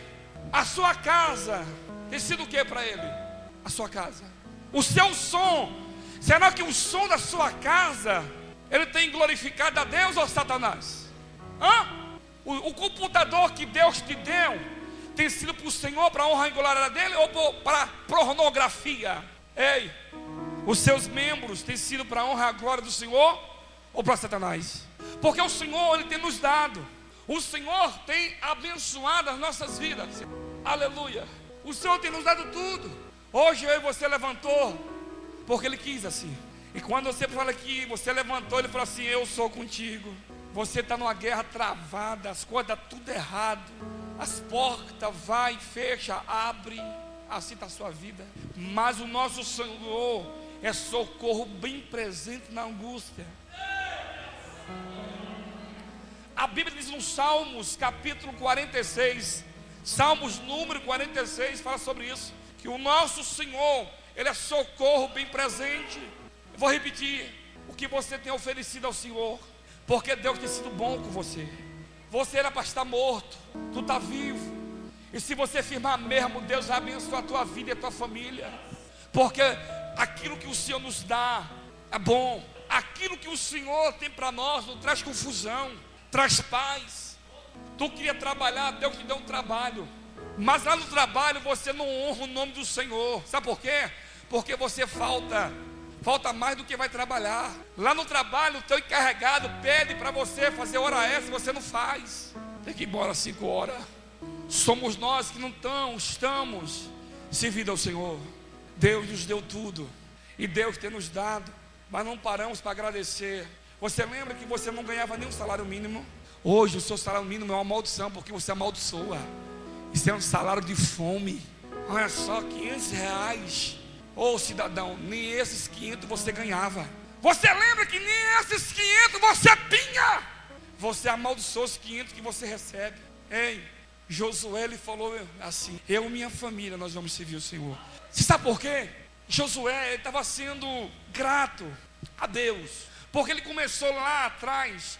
A: A sua casa tem sido o que para Ele? A sua casa. O seu som, será que o som da sua casa ele tem glorificado a Deus ou Satanás? O computador que Deus te deu tem sido para o Senhor, para a honra e glória dele, ou para pornografia? Ei, os seus membros têm sido para a honra e a glória do Senhor ou para Satanás? Porque o Senhor, Ele tem nos dado, o Senhor tem abençoado as nossas vidas. Aleluia. O Senhor tem nos dado tudo. Hoje eu e você levantou porque Ele quis assim. E quando você fala que você levantou, Ele falou assim: eu sou contigo. Você está numa guerra travada, as coisas dão tudo errado, as portas vai, fecha, abre, assim está a sua vida. Mas o nosso Senhor é socorro bem presente na angústia. A Bíblia diz no Salmos capítulo 46, Salmos número 46 fala sobre isso, que o nosso Senhor, Ele é socorro bem presente. Eu vou repetir: o que você tem oferecido ao Senhor, porque Deus tem sido bom com você. Você era para estar morto, tu está vivo. E se você firmar mesmo, Deus vai abençoar a tua vida e a tua família. Porque aquilo que o Senhor nos dá é bom. aquilo que o Senhor tem para nós não traz confusão, traz paz. Tu queria trabalhar, Deus te deu um trabalho, mas lá no trabalho você não honra o nome do Senhor. Sabe por quê? Porque você falta mais do que vai trabalhar. Lá no trabalho, o teu encarregado pede para você fazer hora extra, você não faz. Tem que ir embora 5 horas. Somos nós que não estamos servindo ao Senhor. Deus nos deu tudo, e Deus tem nos dado, mas não paramos para agradecer. Você lembra que você não ganhava nem um salário mínimo? Hoje o seu salário mínimo é uma maldição, porque você amaldiçoa. Isso é um salário de fome. Olha só, R$500. Ô cidadão, nem esses 500 você ganhava. Você lembra que nem esses 500 você tinha? Você amaldiçoou os 500 que você recebe. Ei, Josué, ele falou assim: eu e minha família, nós vamos servir o Senhor. Você sabe por quê? Josué estava sendo grato a Deus, porque ele começou lá atrás.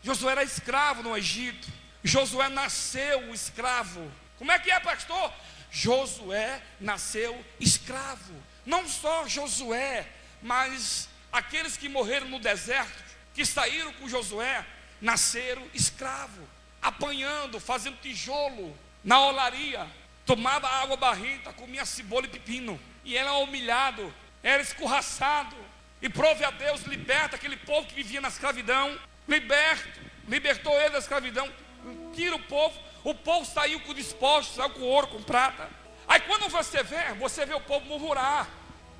A: Josué era escravo no Egito. Josué nasceu escravo. Como é que é, pastor? Josué nasceu escravo. Não só Josué, mas aqueles que morreram no deserto, que saíram com Josué, nasceram escravo, apanhando, fazendo tijolo na olaria, tomava água barrenta, comia cebola e pepino, e era humilhado, era escorraçado. E prove a Deus, liberta aquele povo que vivia na escravidão, libertou ele da escravidão, tira o povo saiu com despojos, saiu com ouro, com prata. Aí quando você vê o povo murmurar,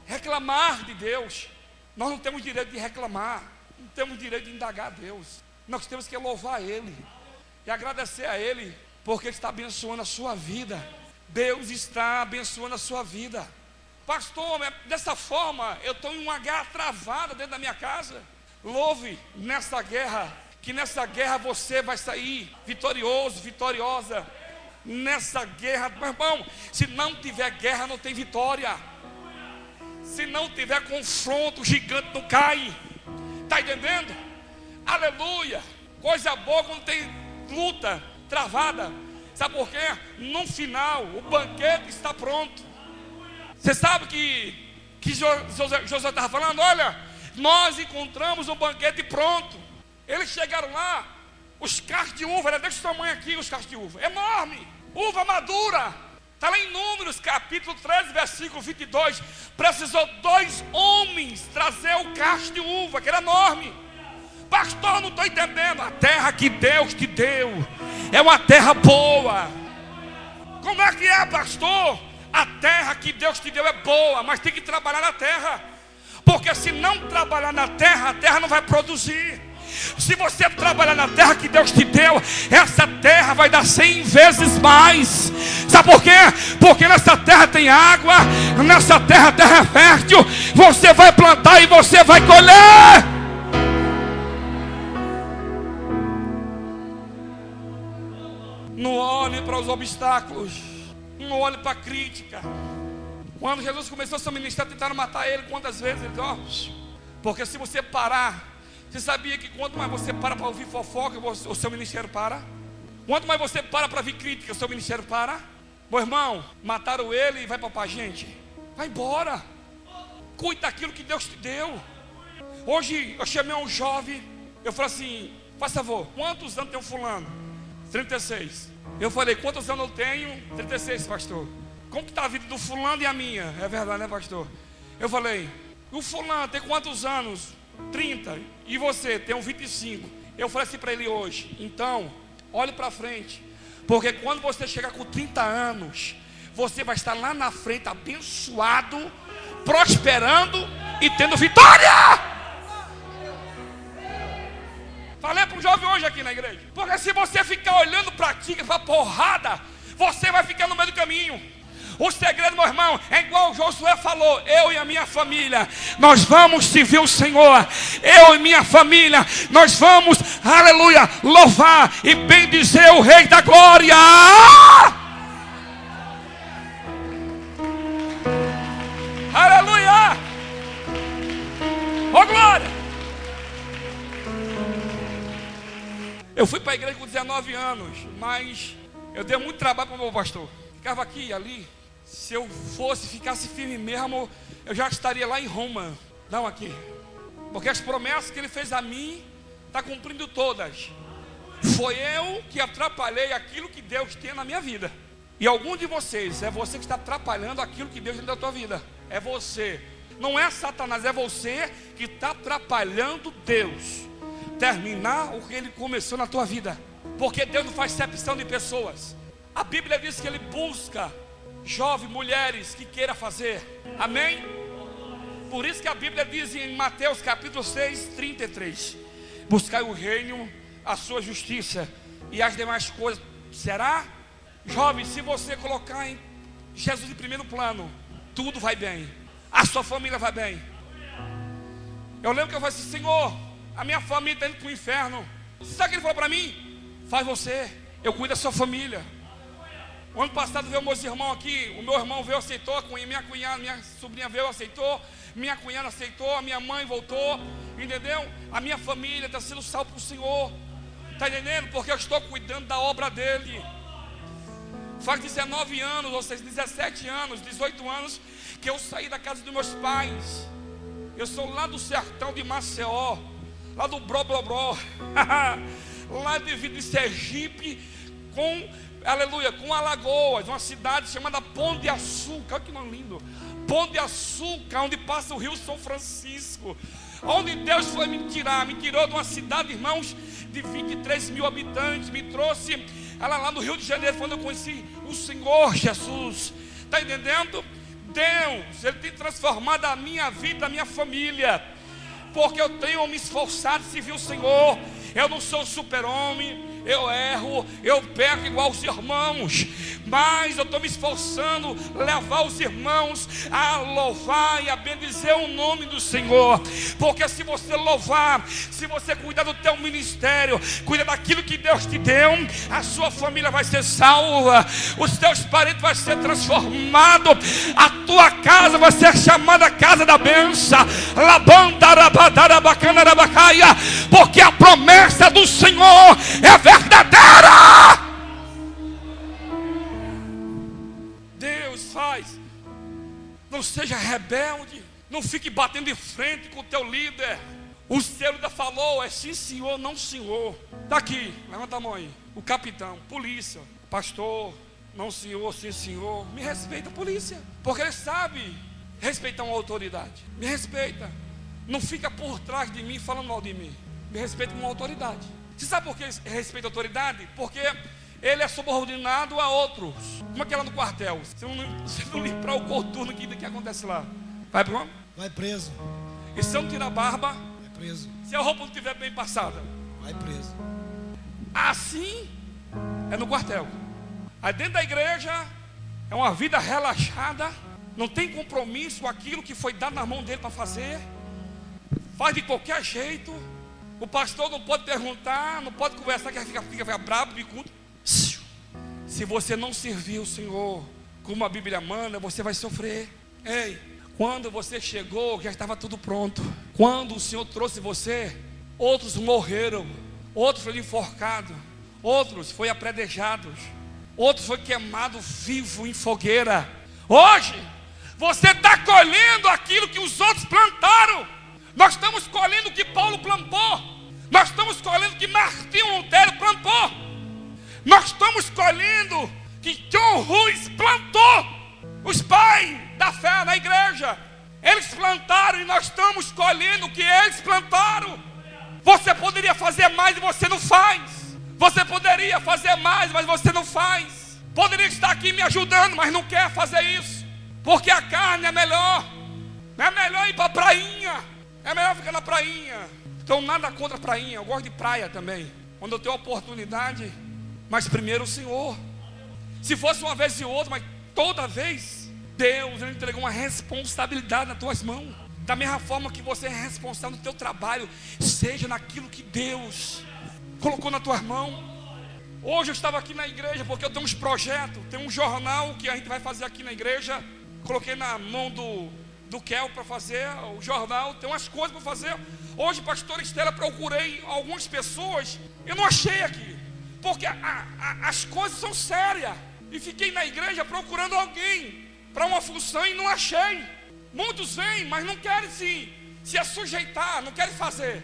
A: reclamar de Deus. Nós não temos direito de reclamar, não temos direito de indagar a Deus. Nós temos que louvar Ele e agradecer a Ele, porque Ele está abençoando a sua vida. Deus está abençoando a sua vida. Pastor, dessa forma eu estou em uma guerra travada dentro da minha casa. Louve nessa guerra, que nessa guerra você vai sair vitorioso, vitoriosa. Nessa guerra, meu irmão, se não tiver guerra não tem vitória. Se não tiver confronto, o gigante não cai. Está entendendo? Aleluia. Coisa boa quando tem luta travada. Sabe por quê? No final, o banquete está pronto. Você sabe que José estava falando? Olha, nós encontramos um banquete pronto. Eles chegaram lá, os cachos de uva, era desse tamanho aqui, os cachos de uva, enorme, uva madura. Está lá em Números, capítulo 13, versículo 22. Precisou 2 homens trazer o cacho de uva, que era enorme. Pastor, não estou entendendo. A terra que Deus te deu é uma terra boa. Como é que é, pastor? A terra que Deus te deu é boa, mas tem que trabalhar na terra. Porque se não trabalhar na terra, a terra não vai produzir. Se você trabalhar na terra que Deus te deu, essa terra vai dar 100 vezes mais. Sabe por quê? Porque nessa terra tem água, nessa terra a terra é fértil. Você vai plantar e você vai colher. Não olhe para os obstáculos, não olhe para a crítica. Quando Jesus começou a seu ministério, tentaram matar ele. Quantas vezes ele disse: porque se você parar, você sabia que quanto mais você para ouvir fofoca, o seu ministério para? Quanto mais você para ouvir crítica, o seu ministério para? Meu irmão, mataram ele e vai para a gente. Vai embora. Cuide daquilo que Deus te deu. Hoje eu chamei um jovem, eu falei assim: faz favor, quantos anos tem um fulano? 36. Eu falei: quantos anos eu tenho? 36, pastor. Como que está a vida do fulano e a minha? É verdade, né, pastor? Eu falei: o fulano tem quantos anos? 30. E você tem 25. Eu falei assim para ele hoje: então, olhe para frente, porque quando você chegar com 30 anos, você vai estar lá na frente abençoado, prosperando e tendo vitória. Falei para um jovem hoje aqui na igreja. Porque se você ficar olhando para ti, para porrada, você vai ficar no meio do caminho. O segredo, meu irmão, é igual Josué falou: eu e a minha família, nós vamos servir o Senhor. Eu e minha família, nós vamos, aleluia, louvar e bendizer o Rei da Glória. Aleluia. Oh glória. Eu fui para a igreja com 19 anos, mas eu dei muito trabalho para o meu pastor. Ficava aqui e ali. Se eu ficasse firme mesmo, eu já estaria lá em Roma. Não aqui. Porque as promessas que Ele fez a mim, está cumprindo todas. Foi eu que atrapalhei aquilo que Deus tem na minha vida. E algum de vocês, é você que está atrapalhando aquilo que Deus tem na tua vida. É você. Não é Satanás, é você que está atrapalhando Deus terminar o que Ele começou na tua vida. Porque Deus não faz acepção de pessoas. A Bíblia diz que Ele busca jovens, mulheres que queiram fazer. Amém? Por isso que a Bíblia diz em Mateus capítulo 6, 33: buscai o reino, a sua justiça, e as demais coisas será. Jovem, se você colocar em Jesus em primeiro plano, tudo vai bem, a sua família vai bem. Eu lembro que eu falei assim: Senhor, a minha família está indo para o inferno. Sabe o que Ele falou para mim? Faz você, eu cuido da sua família. O ano passado veio meus irmãos aqui. O meu irmão veio, aceitou, minha cunhada, minha sobrinha veio, aceitou, minha cunhada aceitou, a minha mãe voltou, entendeu? A minha família está sendo salva para o Senhor. Está entendendo? Porque eu estou cuidando da obra dEle. Faz 19 anos, ou seja, 17 anos, 18 anos que eu saí da casa dos meus pais. Eu sou lá do sertão de Maceió, lá do Brobló, lá de Sergipe, com, aleluia, com Alagoas, uma cidade chamada Pão de Açúcar. Olha que nome lindo, Pão de Açúcar, onde passa o rio São Francisco. Onde Deus foi me tirar, me tirou de uma cidade, irmãos, de 23 mil habitantes, me trouxe ela lá no Rio de Janeiro, quando eu conheci o Senhor Jesus. Está entendendo? Deus, Ele tem transformado a minha vida, a minha família, porque eu tenho me esforçado em servir o Senhor. Eu não sou super-homem, eu erro, eu peco igual os irmãos, mas eu estou me esforçando levar os irmãos a louvar e a bendizer o nome do Senhor. Porque se você louvar, se você cuidar do teu ministério, cuidar daquilo que Deus te deu, a sua família vai ser salva, os teus parentes vão ser transformados, a tua casa vai ser chamada casa da bênção, porque a promessa do Senhor é verdadeira. Deus faz. Não seja rebelde, não fique batendo de frente com o teu líder. O seu líder falou, é sim senhor, não senhor. Está aqui, levanta a mão aí. O capitão, polícia, pastor, não senhor, sim senhor. Me respeita, polícia, porque ele sabe respeitar uma autoridade. Me respeita. Não fica por trás de mim falando mal de mim. Me respeita como uma autoridade. Você sabe por que ele respeita a autoridade? Porque ele é subordinado a outros. Como é que é lá no quartel? Se não limpar o coturno, o que acontece lá? Vai para onde?
B: Vai preso.
A: E se eu não tirar a barba?
B: Vai preso.
A: Se a roupa não estiver bem passada?
B: Vai preso.
A: Assim é no quartel. Aí dentro da igreja é uma vida relaxada, não tem compromisso com aquilo que foi dado na mão dele para fazer, faz de qualquer jeito. O pastor não pode perguntar, não pode conversar, que fica bravo, bicudo. Se você não servir o Senhor como a Bíblia manda, você vai sofrer. Ei, quando você chegou, já estava tudo pronto. Quando o Senhor trouxe você, outros morreram, outros foram enforcados, outros foram apredejados, outros foram queimados vivos em fogueira. Hoje, você está colhendo aquilo que os outros plantaram. Nós estamos colhendo o que Paulo plantou. Nós estamos colhendo o que Martinho Lutero plantou. Nós estamos colhendo o que John Ruiz plantou. Os pais da fé na igreja, eles plantaram e nós estamos colhendo o que eles plantaram. Você poderia fazer mais e você não faz. Você poderia fazer mais, mas você não faz. Poderia estar aqui me ajudando, mas não quer fazer isso, porque a carne é melhor. É melhor ir para a prainha. É melhor ficar na prainha. Então nada contra a prainha, eu gosto de praia também, quando eu tenho oportunidade. Mas primeiro o Senhor. Se fosse uma vez e outra, mas toda vez, Deus Ele entregou uma responsabilidade nas tuas mãos. Da mesma forma que você é responsável no teu trabalho, seja naquilo que Deus colocou nas tuas mãos. Hoje eu estava aqui na igreja porque eu tenho uns projetos. Tem um jornal que a gente vai fazer aqui na igreja. Coloquei na mão do Kel para fazer o jornal, tem umas coisas para fazer. Hoje, pastor Estela, procurei algumas pessoas, eu não achei aqui, porque as coisas são sérias. E fiquei na igreja procurando alguém para uma função e não achei. Muitos vêm, mas não querem se se sujeitar, não querem fazer,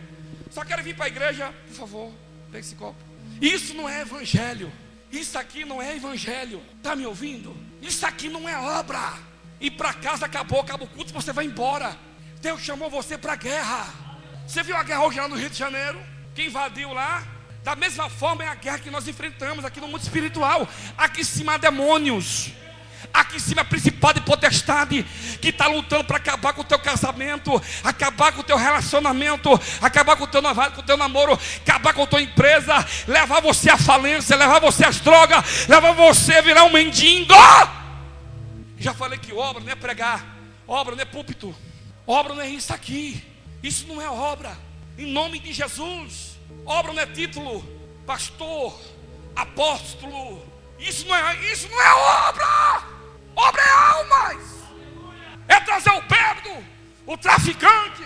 A: só querem vir para a igreja. Por favor, pega esse copo. Isso não é evangelho. Isso aqui não é evangelho. Está me ouvindo? Isso aqui não é obra. Ir para casa, acabou o culto, você vai embora. Deus chamou você para a guerra. Você viu a guerra hoje lá no Rio de Janeiro? Que invadiu lá? Da mesma forma é a guerra que nós enfrentamos aqui no mundo espiritual. Aqui em cima há demônios. Aqui em cima é principado e potestade que está lutando para acabar com o teu casamento, acabar com o teu relacionamento, acabar com o teu noivado, com o teu namoro, acabar com a tua empresa, levar você à falência, levar você às drogas, levar você a virar um mendigo. Já falei que obra não é pregar, obra não é púlpito, obra não é isso aqui. Isso não é obra, em nome de Jesus. Obra não é título, pastor, apóstolo. Isso não é obra. Obra é almas. É trazer o bêbado, o traficante,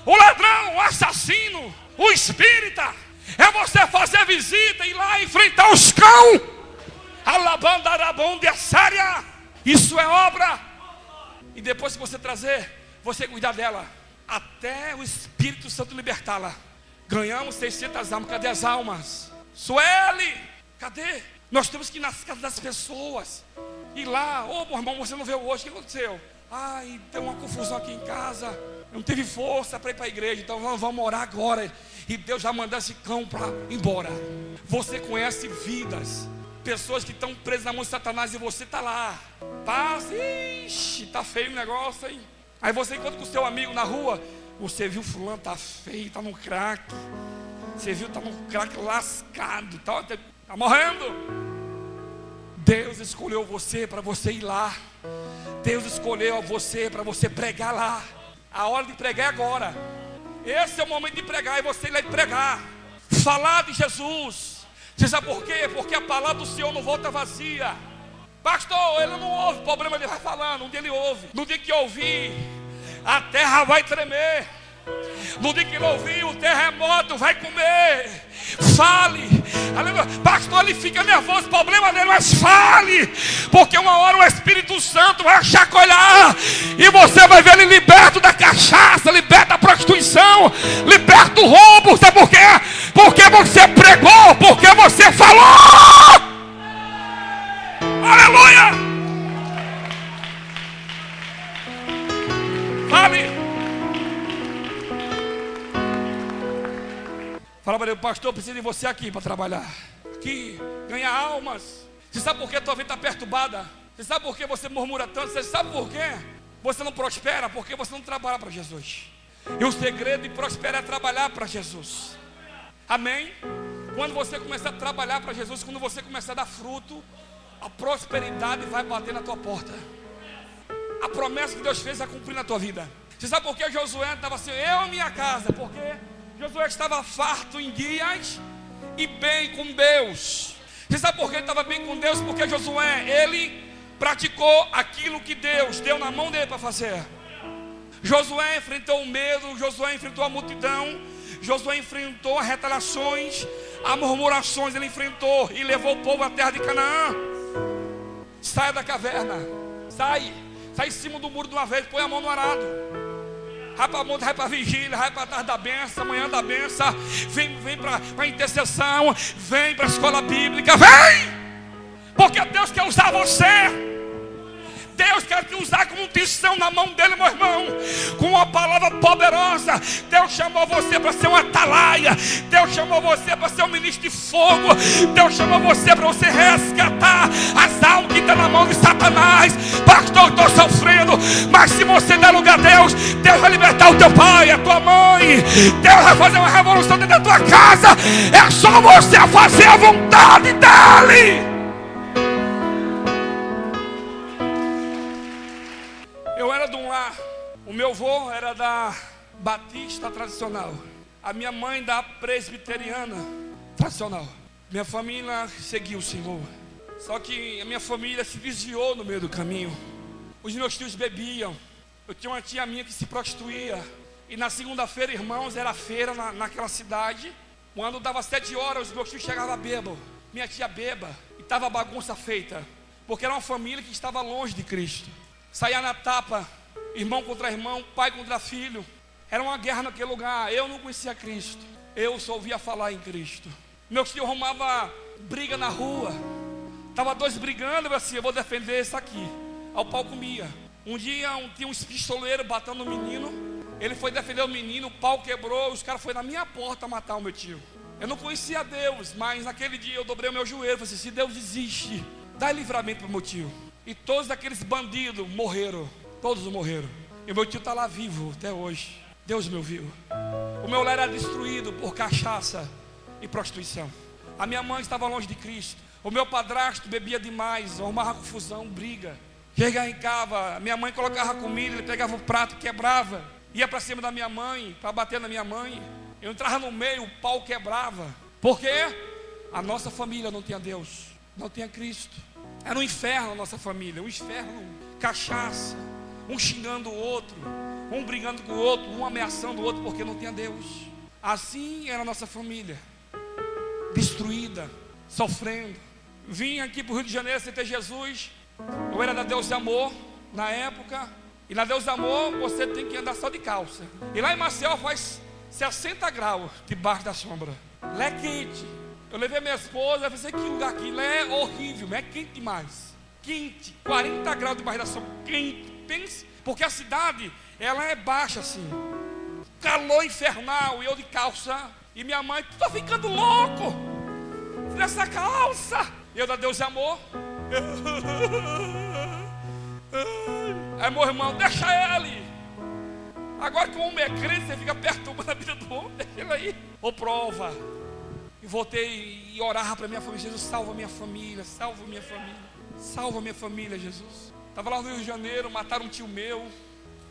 A: o ladrão, o assassino, o espírita. É você fazer visita e ir lá enfrentar os cão. Alabandarabondesária. Isso é obra. E depois que você trazer, você cuidar dela, até o Espírito Santo libertá-la. Ganhamos 600 almas. Cadê as almas? Sueli, cadê? Nós temos que ir nas casas das pessoas. Ir lá, meu irmão, você não veio hoje, o que aconteceu? Ai, tem uma confusão aqui em casa. Eu não tive força para ir para a igreja, então vamos orar agora. E Deus já mandou esse cão para ir embora. Você conhece vidas, pessoas que estão presas na mão de Satanás e você está lá. Passa, ixi, tá feio o negócio, hein? Aí você encontra com o seu amigo na rua. Você viu fulano, tá feio, tá no crack. Você viu, tá no crack lascado, tá morrendo. Deus escolheu você para você ir lá. Deus escolheu você para você pregar lá. A hora de pregar é agora. Esse é o momento de pregar, e você ir lá e pregar. Falar de Jesus. Você sabe por quê? Porque a palavra do Senhor não volta vazia. Pastor, ele não ouve, o problema ele vai falando. Um dia ele ouve. No dia que ouvir, a terra vai tremer. No dia que ele ouvir, o terremoto vai comer. Fale. Aleluia. Pastor, ele fica nervoso, o problema dele, mas fale. Porque uma hora o Espírito Santo vai chacoalhar e você vai ver ele liberto da cachaça, liberto da prostituição, liberto do roubo. Sabe por quê? Porque você pregou, porque você falou. Aleluia. Fale. Fala para ele, pastor, preciso de você aqui para trabalhar. Aqui, ganhar almas. Você sabe por que a tua vida está perturbada? Você sabe por que você murmura tanto? Você sabe por quê? Você não prospera, porque você não trabalha para Jesus. E o segredo de prosperar é trabalhar para Jesus. Amém? Quando você começar a trabalhar para Jesus, quando você começar a dar fruto, a prosperidade vai bater na tua porta. A promessa que Deus fez vai cumprir na tua vida. Você sabe por que Josué estava assim, eu e minha casa? Porque Josué estava farto em dias e bem com Deus. Você sabe por que ele estava bem com Deus? Porque Josué, ele praticou aquilo que Deus deu na mão dele para fazer. Josué enfrentou o medo, Josué enfrentou a multidão, Josué enfrentou as retaliações, as murmurações, ele enfrentou e levou o povo à terra de Canaã. Saia da caverna, sai em cima do muro de uma vez, põe a mão no arado. Vai para a monte, vai para a vigília, vai para a tarde da benção, amanhã da benção. Vem para a intercessão, vem para a escola bíblica, vem! Porque Deus quer usar você. Deus quer te usar como unção na mão dele, meu irmão, com uma palavra poderosa. Deus chamou você para ser uma atalaia. Deus chamou você para ser um ministro de fogo. Deus chamou você para você resgatar as almas que estão na mão de Satanás. Pastor, estou sofrendo, mas se você der lugar a Deus, Deus vai libertar o teu pai, a tua mãe. Deus vai fazer uma revolução dentro da tua casa. É só você fazer a vontade dele. Eu era de um lar, o meu avô era da Batista tradicional, a minha mãe da presbiteriana tradicional. Minha família seguiu o Senhor, só que a minha família se desviou no meio do caminho. Os meus tios bebiam, eu tinha uma tia minha que se prostituía, e na segunda-feira, irmãos, era feira naquela cidade. Quando dava 7 horas, os meus tios chegavam bêbados, minha tia beba, e estava bagunça feita, porque era uma família que estava longe de Cristo. Saía na tapa, irmão contra irmão, pai contra filho. Era uma guerra naquele lugar. Eu não conhecia Cristo, eu só ouvia falar em Cristo. Meu tio arrumava briga na rua. Estava dois brigando, eu assim, eu vou defender esse aqui. Aí o pau comia. Um dia tinha um pistoleiro batendo no menino. Ele foi defender o menino, o pau quebrou. Os caras foram na minha porta matar o meu tio. Eu não conhecia Deus, mas naquele dia eu dobrei o meu joelho. Falei assim, se Deus existe, dá livramento para o meu tio. E todos aqueles bandidos morreram. Todos morreram. E o meu tio está lá vivo até hoje. Deus me ouviu. O meu lar era destruído por cachaça e prostituição. A minha mãe estava longe de Cristo. O meu padrasto bebia demais, arrumava confusão, briga. Chegava em casa, minha mãe colocava comida, ele pegava o prato, quebrava. Ia para cima da minha mãe, para bater na minha mãe. Eu entrava no meio, o pau quebrava. Por quê? A nossa família não tinha Deus, não tinha Cristo. Era um inferno a nossa família, um inferno, cachaça, um xingando o outro, um brigando com o outro, um ameaçando o outro porque não tinha Deus. Assim era a nossa família, destruída, sofrendo. Vim aqui para o Rio de Janeiro sem ter Jesus. Eu era da Deus de Amor na época. E na Deus de Amor você tem que andar só de calça. E lá em Maceió faz 60 graus debaixo da sombra. Lá é quente. Eu levei minha esposa, eu pensei que lugar aqui lá é horrível, mas é quente demais. Quente, 40 graus debaixo da sombra. Quente, pense, porque a cidade, ela é baixa assim. Calor infernal, e eu de calça. E minha mãe, tu tá ficando louco nessa calça. E eu da Deus de Amor. Aí meu irmão, deixa ele. Agora que o homem é crente, você fica perturbando a vida do homem, deixa ele aí. Ou prova. E voltei e orava para minha família. Jesus, salva minha família, salva minha família. Salva minha família, Jesus. Estava lá no Rio de Janeiro, mataram um tio meu,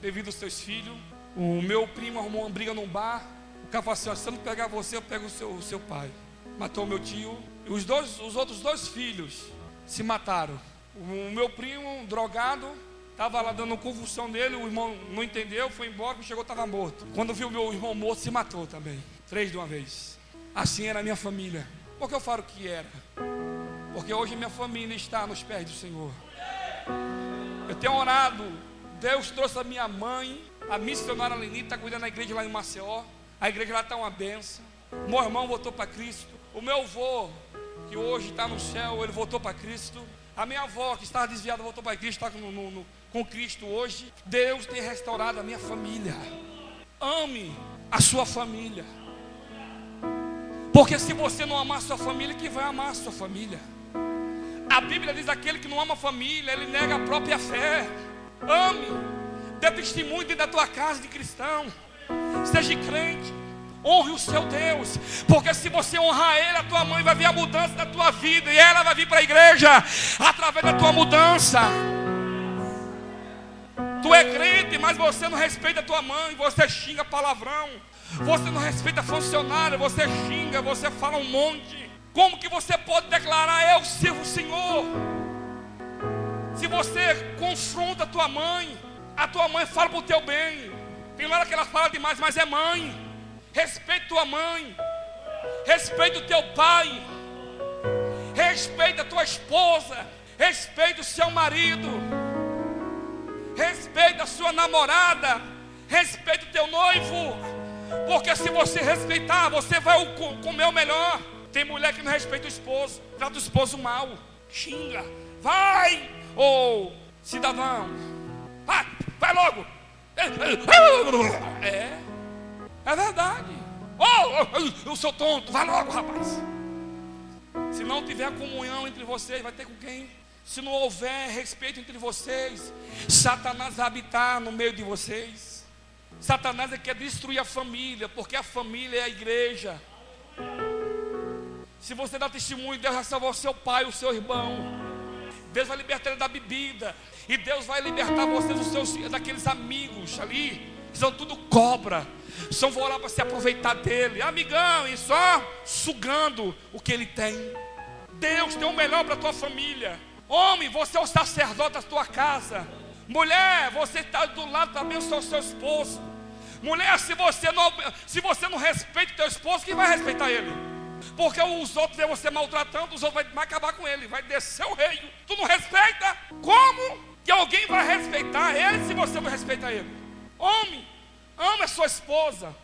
A: devido aos seus filhos. O meu primo arrumou uma briga num bar. O cara falou assim, se eu não pegar você, eu pego o seu pai. Matou o meu tio. E os outros dois filhos se mataram. O meu primo, drogado, estava lá dando convulsão nele. O irmão não entendeu, foi embora, quando chegou estava morto. Quando viu meu irmão morto, se matou também. 3 de uma vez. Assim era a minha família. Por que eu falo que era? Porque hoje minha família está nos pés do Senhor. Eu tenho orado. Deus trouxe a minha mãe, a missionária Lenita, está cuidando da igreja lá em Maceió. A igreja lá está uma benção. Meu irmão voltou para Cristo. O meu avô, que hoje está no céu, ele voltou para Cristo. A minha avó, que estava desviada, voltou para Cristo, está com Cristo hoje. Deus tem restaurado a minha família. Ame a sua família. Porque se você não amar a sua família, quem vai amar a sua família? A Bíblia diz: aquele que não ama a família, ele nega a própria fé. Ame, dê testemunho dentro da tua casa de cristão. Seja crente, honre o seu Deus. Porque se você honrar Ele, a tua mãe vai ver a mudança da tua vida. E ela vai vir para a igreja através da tua mudança. Tu é crente, mas você não respeita a tua mãe. Você xinga palavrão. Você não respeita funcionário. Você xinga, você fala um monte. Como que você pode declarar: eu sirvo o Senhor? Se você confronta a tua mãe fala para o teu bem. Tem hora que ela fala demais, mas é mãe. Respeita tua mãe. Respeita o teu pai. Respeita a tua esposa. Respeita o seu marido. Respeita a sua namorada. Respeita o teu noivo. Porque se você respeitar, você vai comer o melhor. Tem mulher que não respeita o esposo, trata o esposo mal, xinga. Vai, ô cidadão, vai logo. É verdade. Eu sou tonto, vai logo, rapaz. Se não tiver comunhão entre vocês, vai ter com quem? Se não houver respeito entre vocês, Satanás vai habitar no meio de vocês. Satanás quer destruir a família, porque a família é a igreja. Se você dá testemunho, Deus vai salvar o seu pai, o seu irmão. Deus vai libertar ele da bebida. E Deus vai libertar vocês daqueles amigos ali, que são tudo cobra. Só vão lá para se aproveitar dele, amigão, e só sugando o que ele tem. Deus tem o melhor para a tua família. Homem, você é o sacerdote da tua casa. Mulher, você está do lado para abençoar o seu esposo. Mulher, se você não respeita o teu esposo, quem vai respeitar ele? Porque os outros vêem você maltratando, os outros vai acabar com ele, vai descer o rei. Tu não respeita? Como que alguém vai respeitar ele se você não respeita ele? Homem, Ama a sua esposa.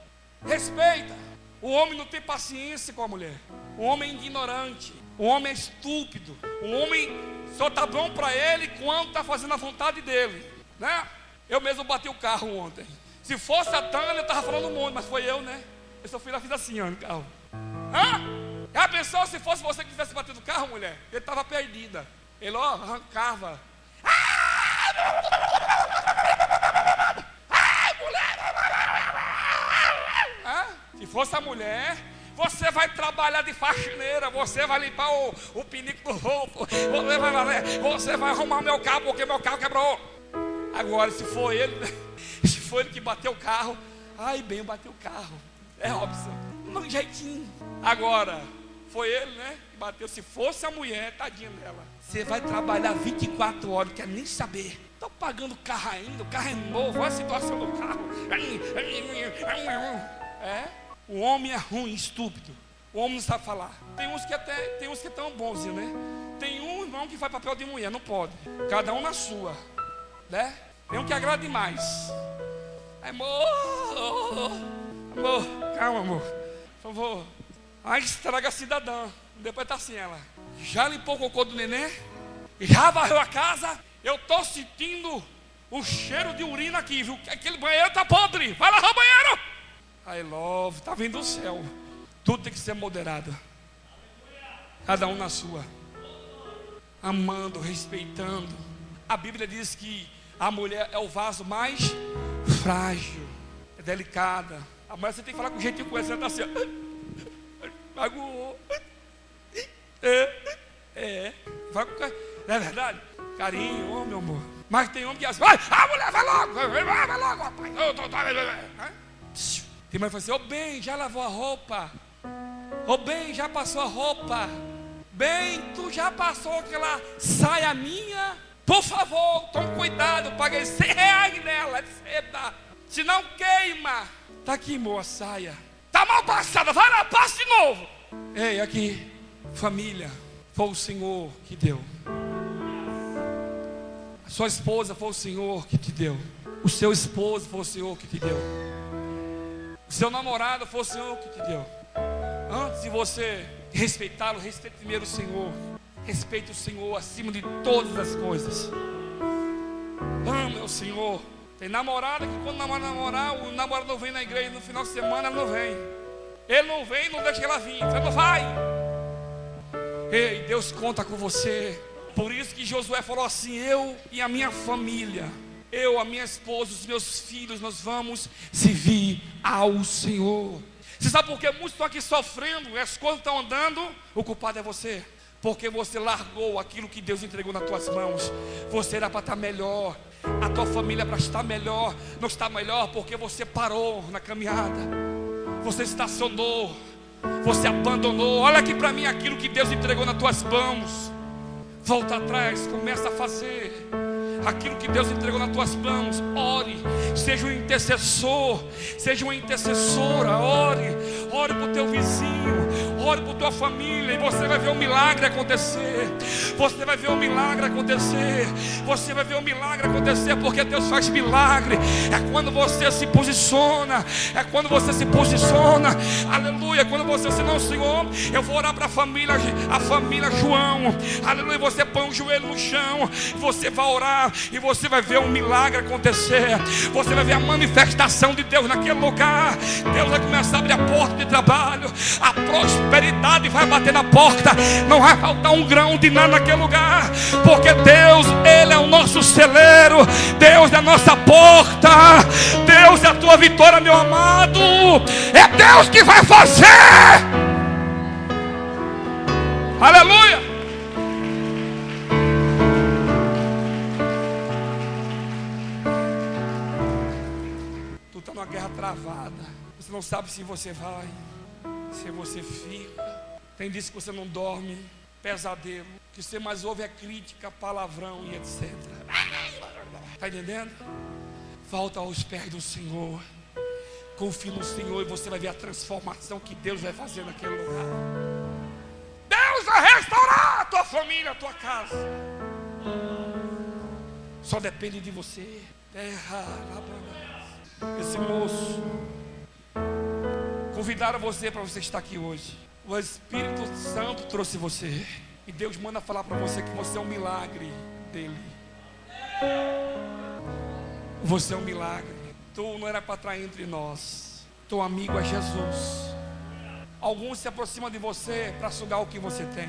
A: Respeita. O homem não tem paciência com a mulher. O homem é ignorante. O homem é estúpido. O homem só está bom para ele quando está fazendo a vontade dele, né? Eu mesmo bati o carro ontem. Se fosse a Tânia, eu estava falando um monte, mas foi eu, né? Eu só fui lá e fiz assim, ó, no carro. Já pensou se fosse você que tivesse batido o carro, mulher? Ele estava perdida. Ele, ó, arrancava. Se fosse a mulher, você vai trabalhar de faxineira, você vai limpar o pinico do roubo, você vai arrumar meu carro porque meu carro quebrou. Agora, se for ele que bateu o carro, ai bem, bateu o carro, é Robson, um jeitinho. Agora, foi ele, né, que bateu. Se fosse a mulher, tadinha dela, você vai trabalhar 24 horas, não quer nem saber. Estou pagando o carro ainda, o carro é novo, olha a situação do carro. O homem é ruim, estúpido. O homem não sabe falar. Tem uns que estão bonzinhos, né? Tem um irmão que faz papel de mulher, não pode. Cada um na sua, né? Tem um que agrada demais. Amor, calma, amor, por favor. Aí estraga a cidadã. Depois tá assim ela. Já limpou o cocô do neném? Já varreu a casa? Eu tô sentindo o cheiro de urina aqui, viu? Aquele banheiro tá podre. Vai lavar o banheiro. I love, tá vindo do céu. Tudo tem que ser moderado. Cada um na sua. Amando, respeitando. A Bíblia diz que a mulher é o vaso mais frágil, é delicada. A mulher você tem que falar com jeitinho com ela, você tá assim, magoou. Vai com, não é verdade? Carinho, oh, meu amor. Mas tem homem que assim, vai, mulher, vai logo, rapaz. Tem mãe que fala assim, ô bem, já lavou a roupa? Ô bem, já passou a roupa? Bem, tu já passou aquela saia minha? Por favor, tome cuidado, paguei R$100 nela de seda, senão queima. Tá aqui, moça, saia. Tá mal passada, vai lá, passa de novo. Ei, aqui, família, foi o Senhor que deu. A sua esposa foi o Senhor que te deu. O seu esposo foi o Senhor que te deu. O seu namorado foi o Senhor que te deu. Antes de você respeitá-lo, respeite primeiro o Senhor. Respeite o Senhor acima de todas as coisas. Ame o Senhor. Tem namorada que quando namorar, o namorado não vem na igreja no final de semana, ela não vem. Ele não vem, não deixa ela vir. Você não vai. Ei, Deus conta com você. Por isso que Josué falou assim: eu e a minha família, eu, a minha esposa, os meus filhos, nós vamos servir ao Senhor. Você sabe por que muitos estão aqui sofrendo, as coisas estão andando? O culpado é você. Porque você largou aquilo que Deus entregou nas tuas mãos. Você era para estar melhor. A tua família para estar melhor. Não está melhor porque você parou na caminhada. Você estacionou. Você abandonou. Olha aqui para mim aquilo que Deus entregou nas tuas mãos. Volta atrás, começa a fazer aquilo que Deus entregou nas tuas mãos. Ore, seja um intercessor, seja uma intercessora. Ore para o teu vizinho, ore para a tua família, e você vai ver um milagre acontecer. Você vai ver um milagre acontecer. Você vai ver um milagre acontecer, porque Deus faz milagre. É quando você se posiciona. É quando você se posiciona. Aleluia. Quando você diz: não, Senhor, eu vou orar para a família João. Aleluia. Você põe o joelho no chão, você vai orar e você vai ver um milagre acontecer. Você vai ver a manifestação de Deus naquele lugar. Deus vai começar a abrir a porta de trabalho. A prosperidade vai bater na porta. Não vai faltar um grão de nada naquele lugar, porque Deus, Ele é o nosso celeiro. Deus é a nossa porta. Deus é a tua vitória, meu amado. É Deus que vai fazer. Aleluia. Uma guerra travada. Você não sabe se você vai, se você fica. Tem dias que você não dorme, pesadelo. O que você mais ouve é crítica, palavrão e etc. Está entendendo? Volta aos pés do Senhor. Confie no Senhor e você vai ver a transformação que Deus vai fazer naquele lugar. Deus vai restaurar a tua família, a tua casa. Só depende de você. Terra, esse moço, convidaram você para você estar aqui hoje. O Espírito Santo trouxe você. E Deus manda falar para você que você é um milagre dele. Você é um milagre. Tu não era para estar entre nós. Teu amigo é Jesus. Alguns se aproximam de você para sugar o que você tem.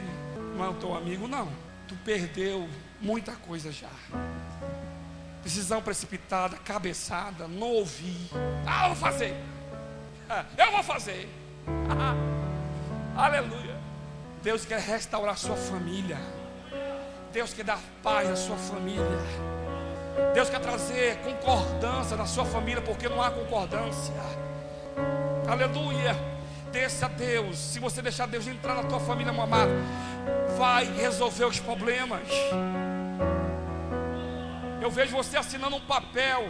A: Não é o teu amigo, não. Tu perdeu muita coisa já. Decisão precipitada, cabeçada, não ouvir. Eu vou fazer. Eu vou fazer. Aleluia. Deus quer restaurar a sua família. Deus quer dar paz à sua família. Deus quer trazer concordância na sua família, porque não há concordância. Aleluia. Deixa Deus. Se você deixar Deus entrar na tua família, meu amado, vai resolver os problemas. Eu vejo você assinando um papel,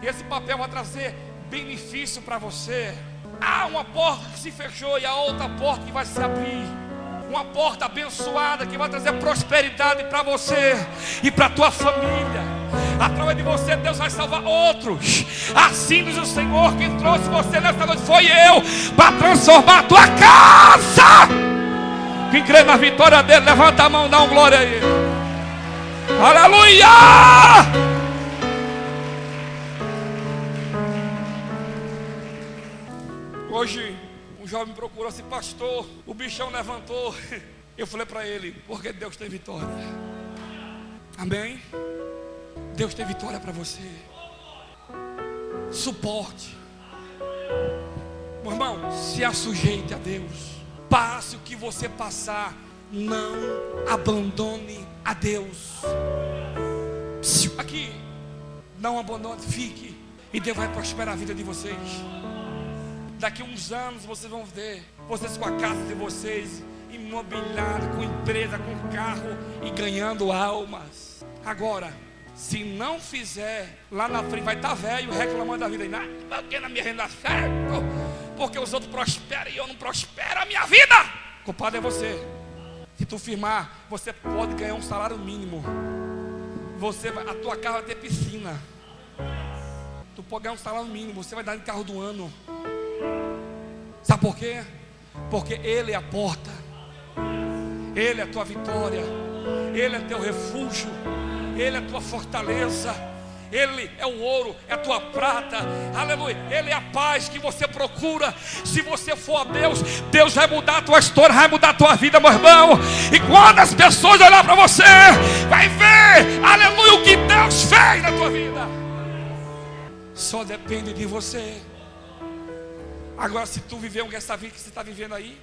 A: e esse papel vai trazer benefício para você. Há uma porta que se fechou e a outra porta que vai se abrir. Uma porta abençoada que vai trazer prosperidade para você e para a tua família. Através de você Deus vai salvar outros. Assim diz o Senhor: quem trouxe você nesta noite foi eu, para transformar a tua casa. Quem crê na vitória dele, levanta a mão, dá um glória a ele. Aleluia! Hoje um jovem me procurou assim: pastor, o bichão levantou. Eu falei para ele: porque Deus tem vitória. Amém? Deus tem vitória para você. Suporte. Meu irmão, se assujeite a Deus. Passe o que você passar, não abandone a Deus. Aqui, não abandone, fique, e Deus vai prosperar a vida de vocês. Daqui a uns anos vocês vão ver vocês com a casa de vocês imobiliada, com empresa, com carro e ganhando almas. Agora, se não fizer, lá na frente vai estar velho reclamando da vida. Porque na minha renda certo, porque os outros prosperam e eu não prospero a minha vida. O culpado é você. Se tu firmar, você pode ganhar um salário mínimo. A tua casa vai ter piscina. Tu pode ganhar um salário mínimo. Você vai dar em carro do ano. Sabe por quê? Porque Ele é a porta. Ele é a tua vitória. Ele é teu refúgio. Ele é a tua fortaleza. Ele é o ouro, é a tua prata. Aleluia. Ele é a paz que você procura. Se você for a Deus, Deus vai mudar a tua história, vai mudar a tua vida, meu irmão. E quando as pessoas olhar para você, vai ver, aleluia, o que Deus fez na tua vida. Só depende de você. Agora, se tu viver essa vida que você está vivendo aí,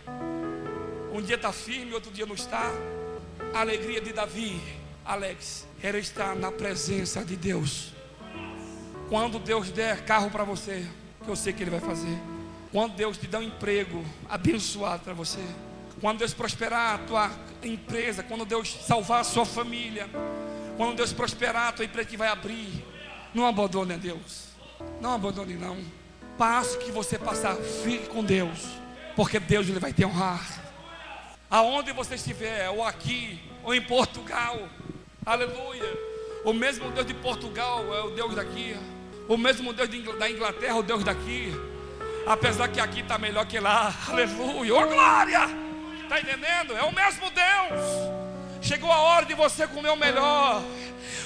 A: um dia está firme, outro dia não está. A alegria de Davi, Alex, era estar na presença de Deus. Quando Deus der carro para você, que eu sei que Ele vai fazer. Quando Deus te dá um emprego abençoado para você. Quando Deus prosperar a tua empresa. Quando Deus salvar a sua família. Quando Deus prosperar a tua empresa que vai abrir. Não abandone a Deus. Não abandone não. Passe que você passar, fique com Deus. Porque Deus Ele vai te honrar. Aonde você estiver, ou aqui, ou em Portugal. Aleluia. O mesmo Deus de Portugal é o Deus daqui. O mesmo Deus da Inglaterra é o Deus daqui. Apesar que aqui está melhor que lá. Aleluia. Oh, glória. Está entendendo? É o mesmo Deus. Chegou a hora de você comer o melhor.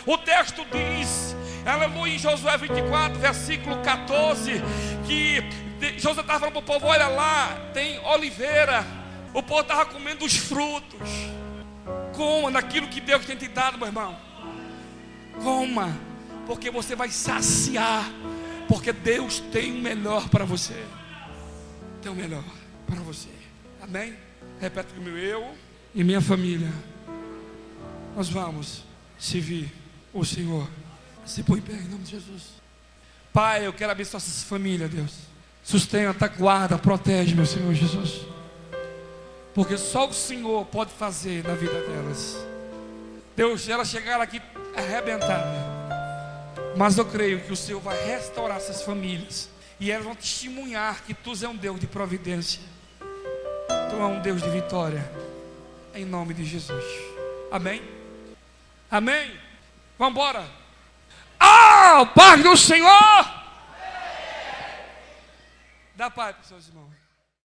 A: O texto diz, aleluia, em Josué 24, versículo 14, que Josué estava falando para o povo: olha lá, tem oliveira. O povo estava comendo os frutos. Coma daquilo que Deus tem te dado, meu irmão. Coma, porque você vai saciar. Porque Deus tem o melhor para você. Tem o melhor para você. Amém? Repete comigo: eu e minha família, nós vamos servir o Senhor. Se põe em pé em nome de Jesus. Pai, eu quero abençoar essas famílias, Deus. Sustenta, guarda, protege, meu Senhor Jesus. Porque só o Senhor pode fazer na vida delas. Deus, elas chegaram aqui arrebentadas, mas eu creio que o Senhor vai restaurar essas famílias. E elas vão testemunhar que Tu és um Deus de providência. Tu és um Deus de vitória. Em nome de Jesus. Amém? Amém? Vamos embora. Paz do Senhor Dá paz para os seus irmãos.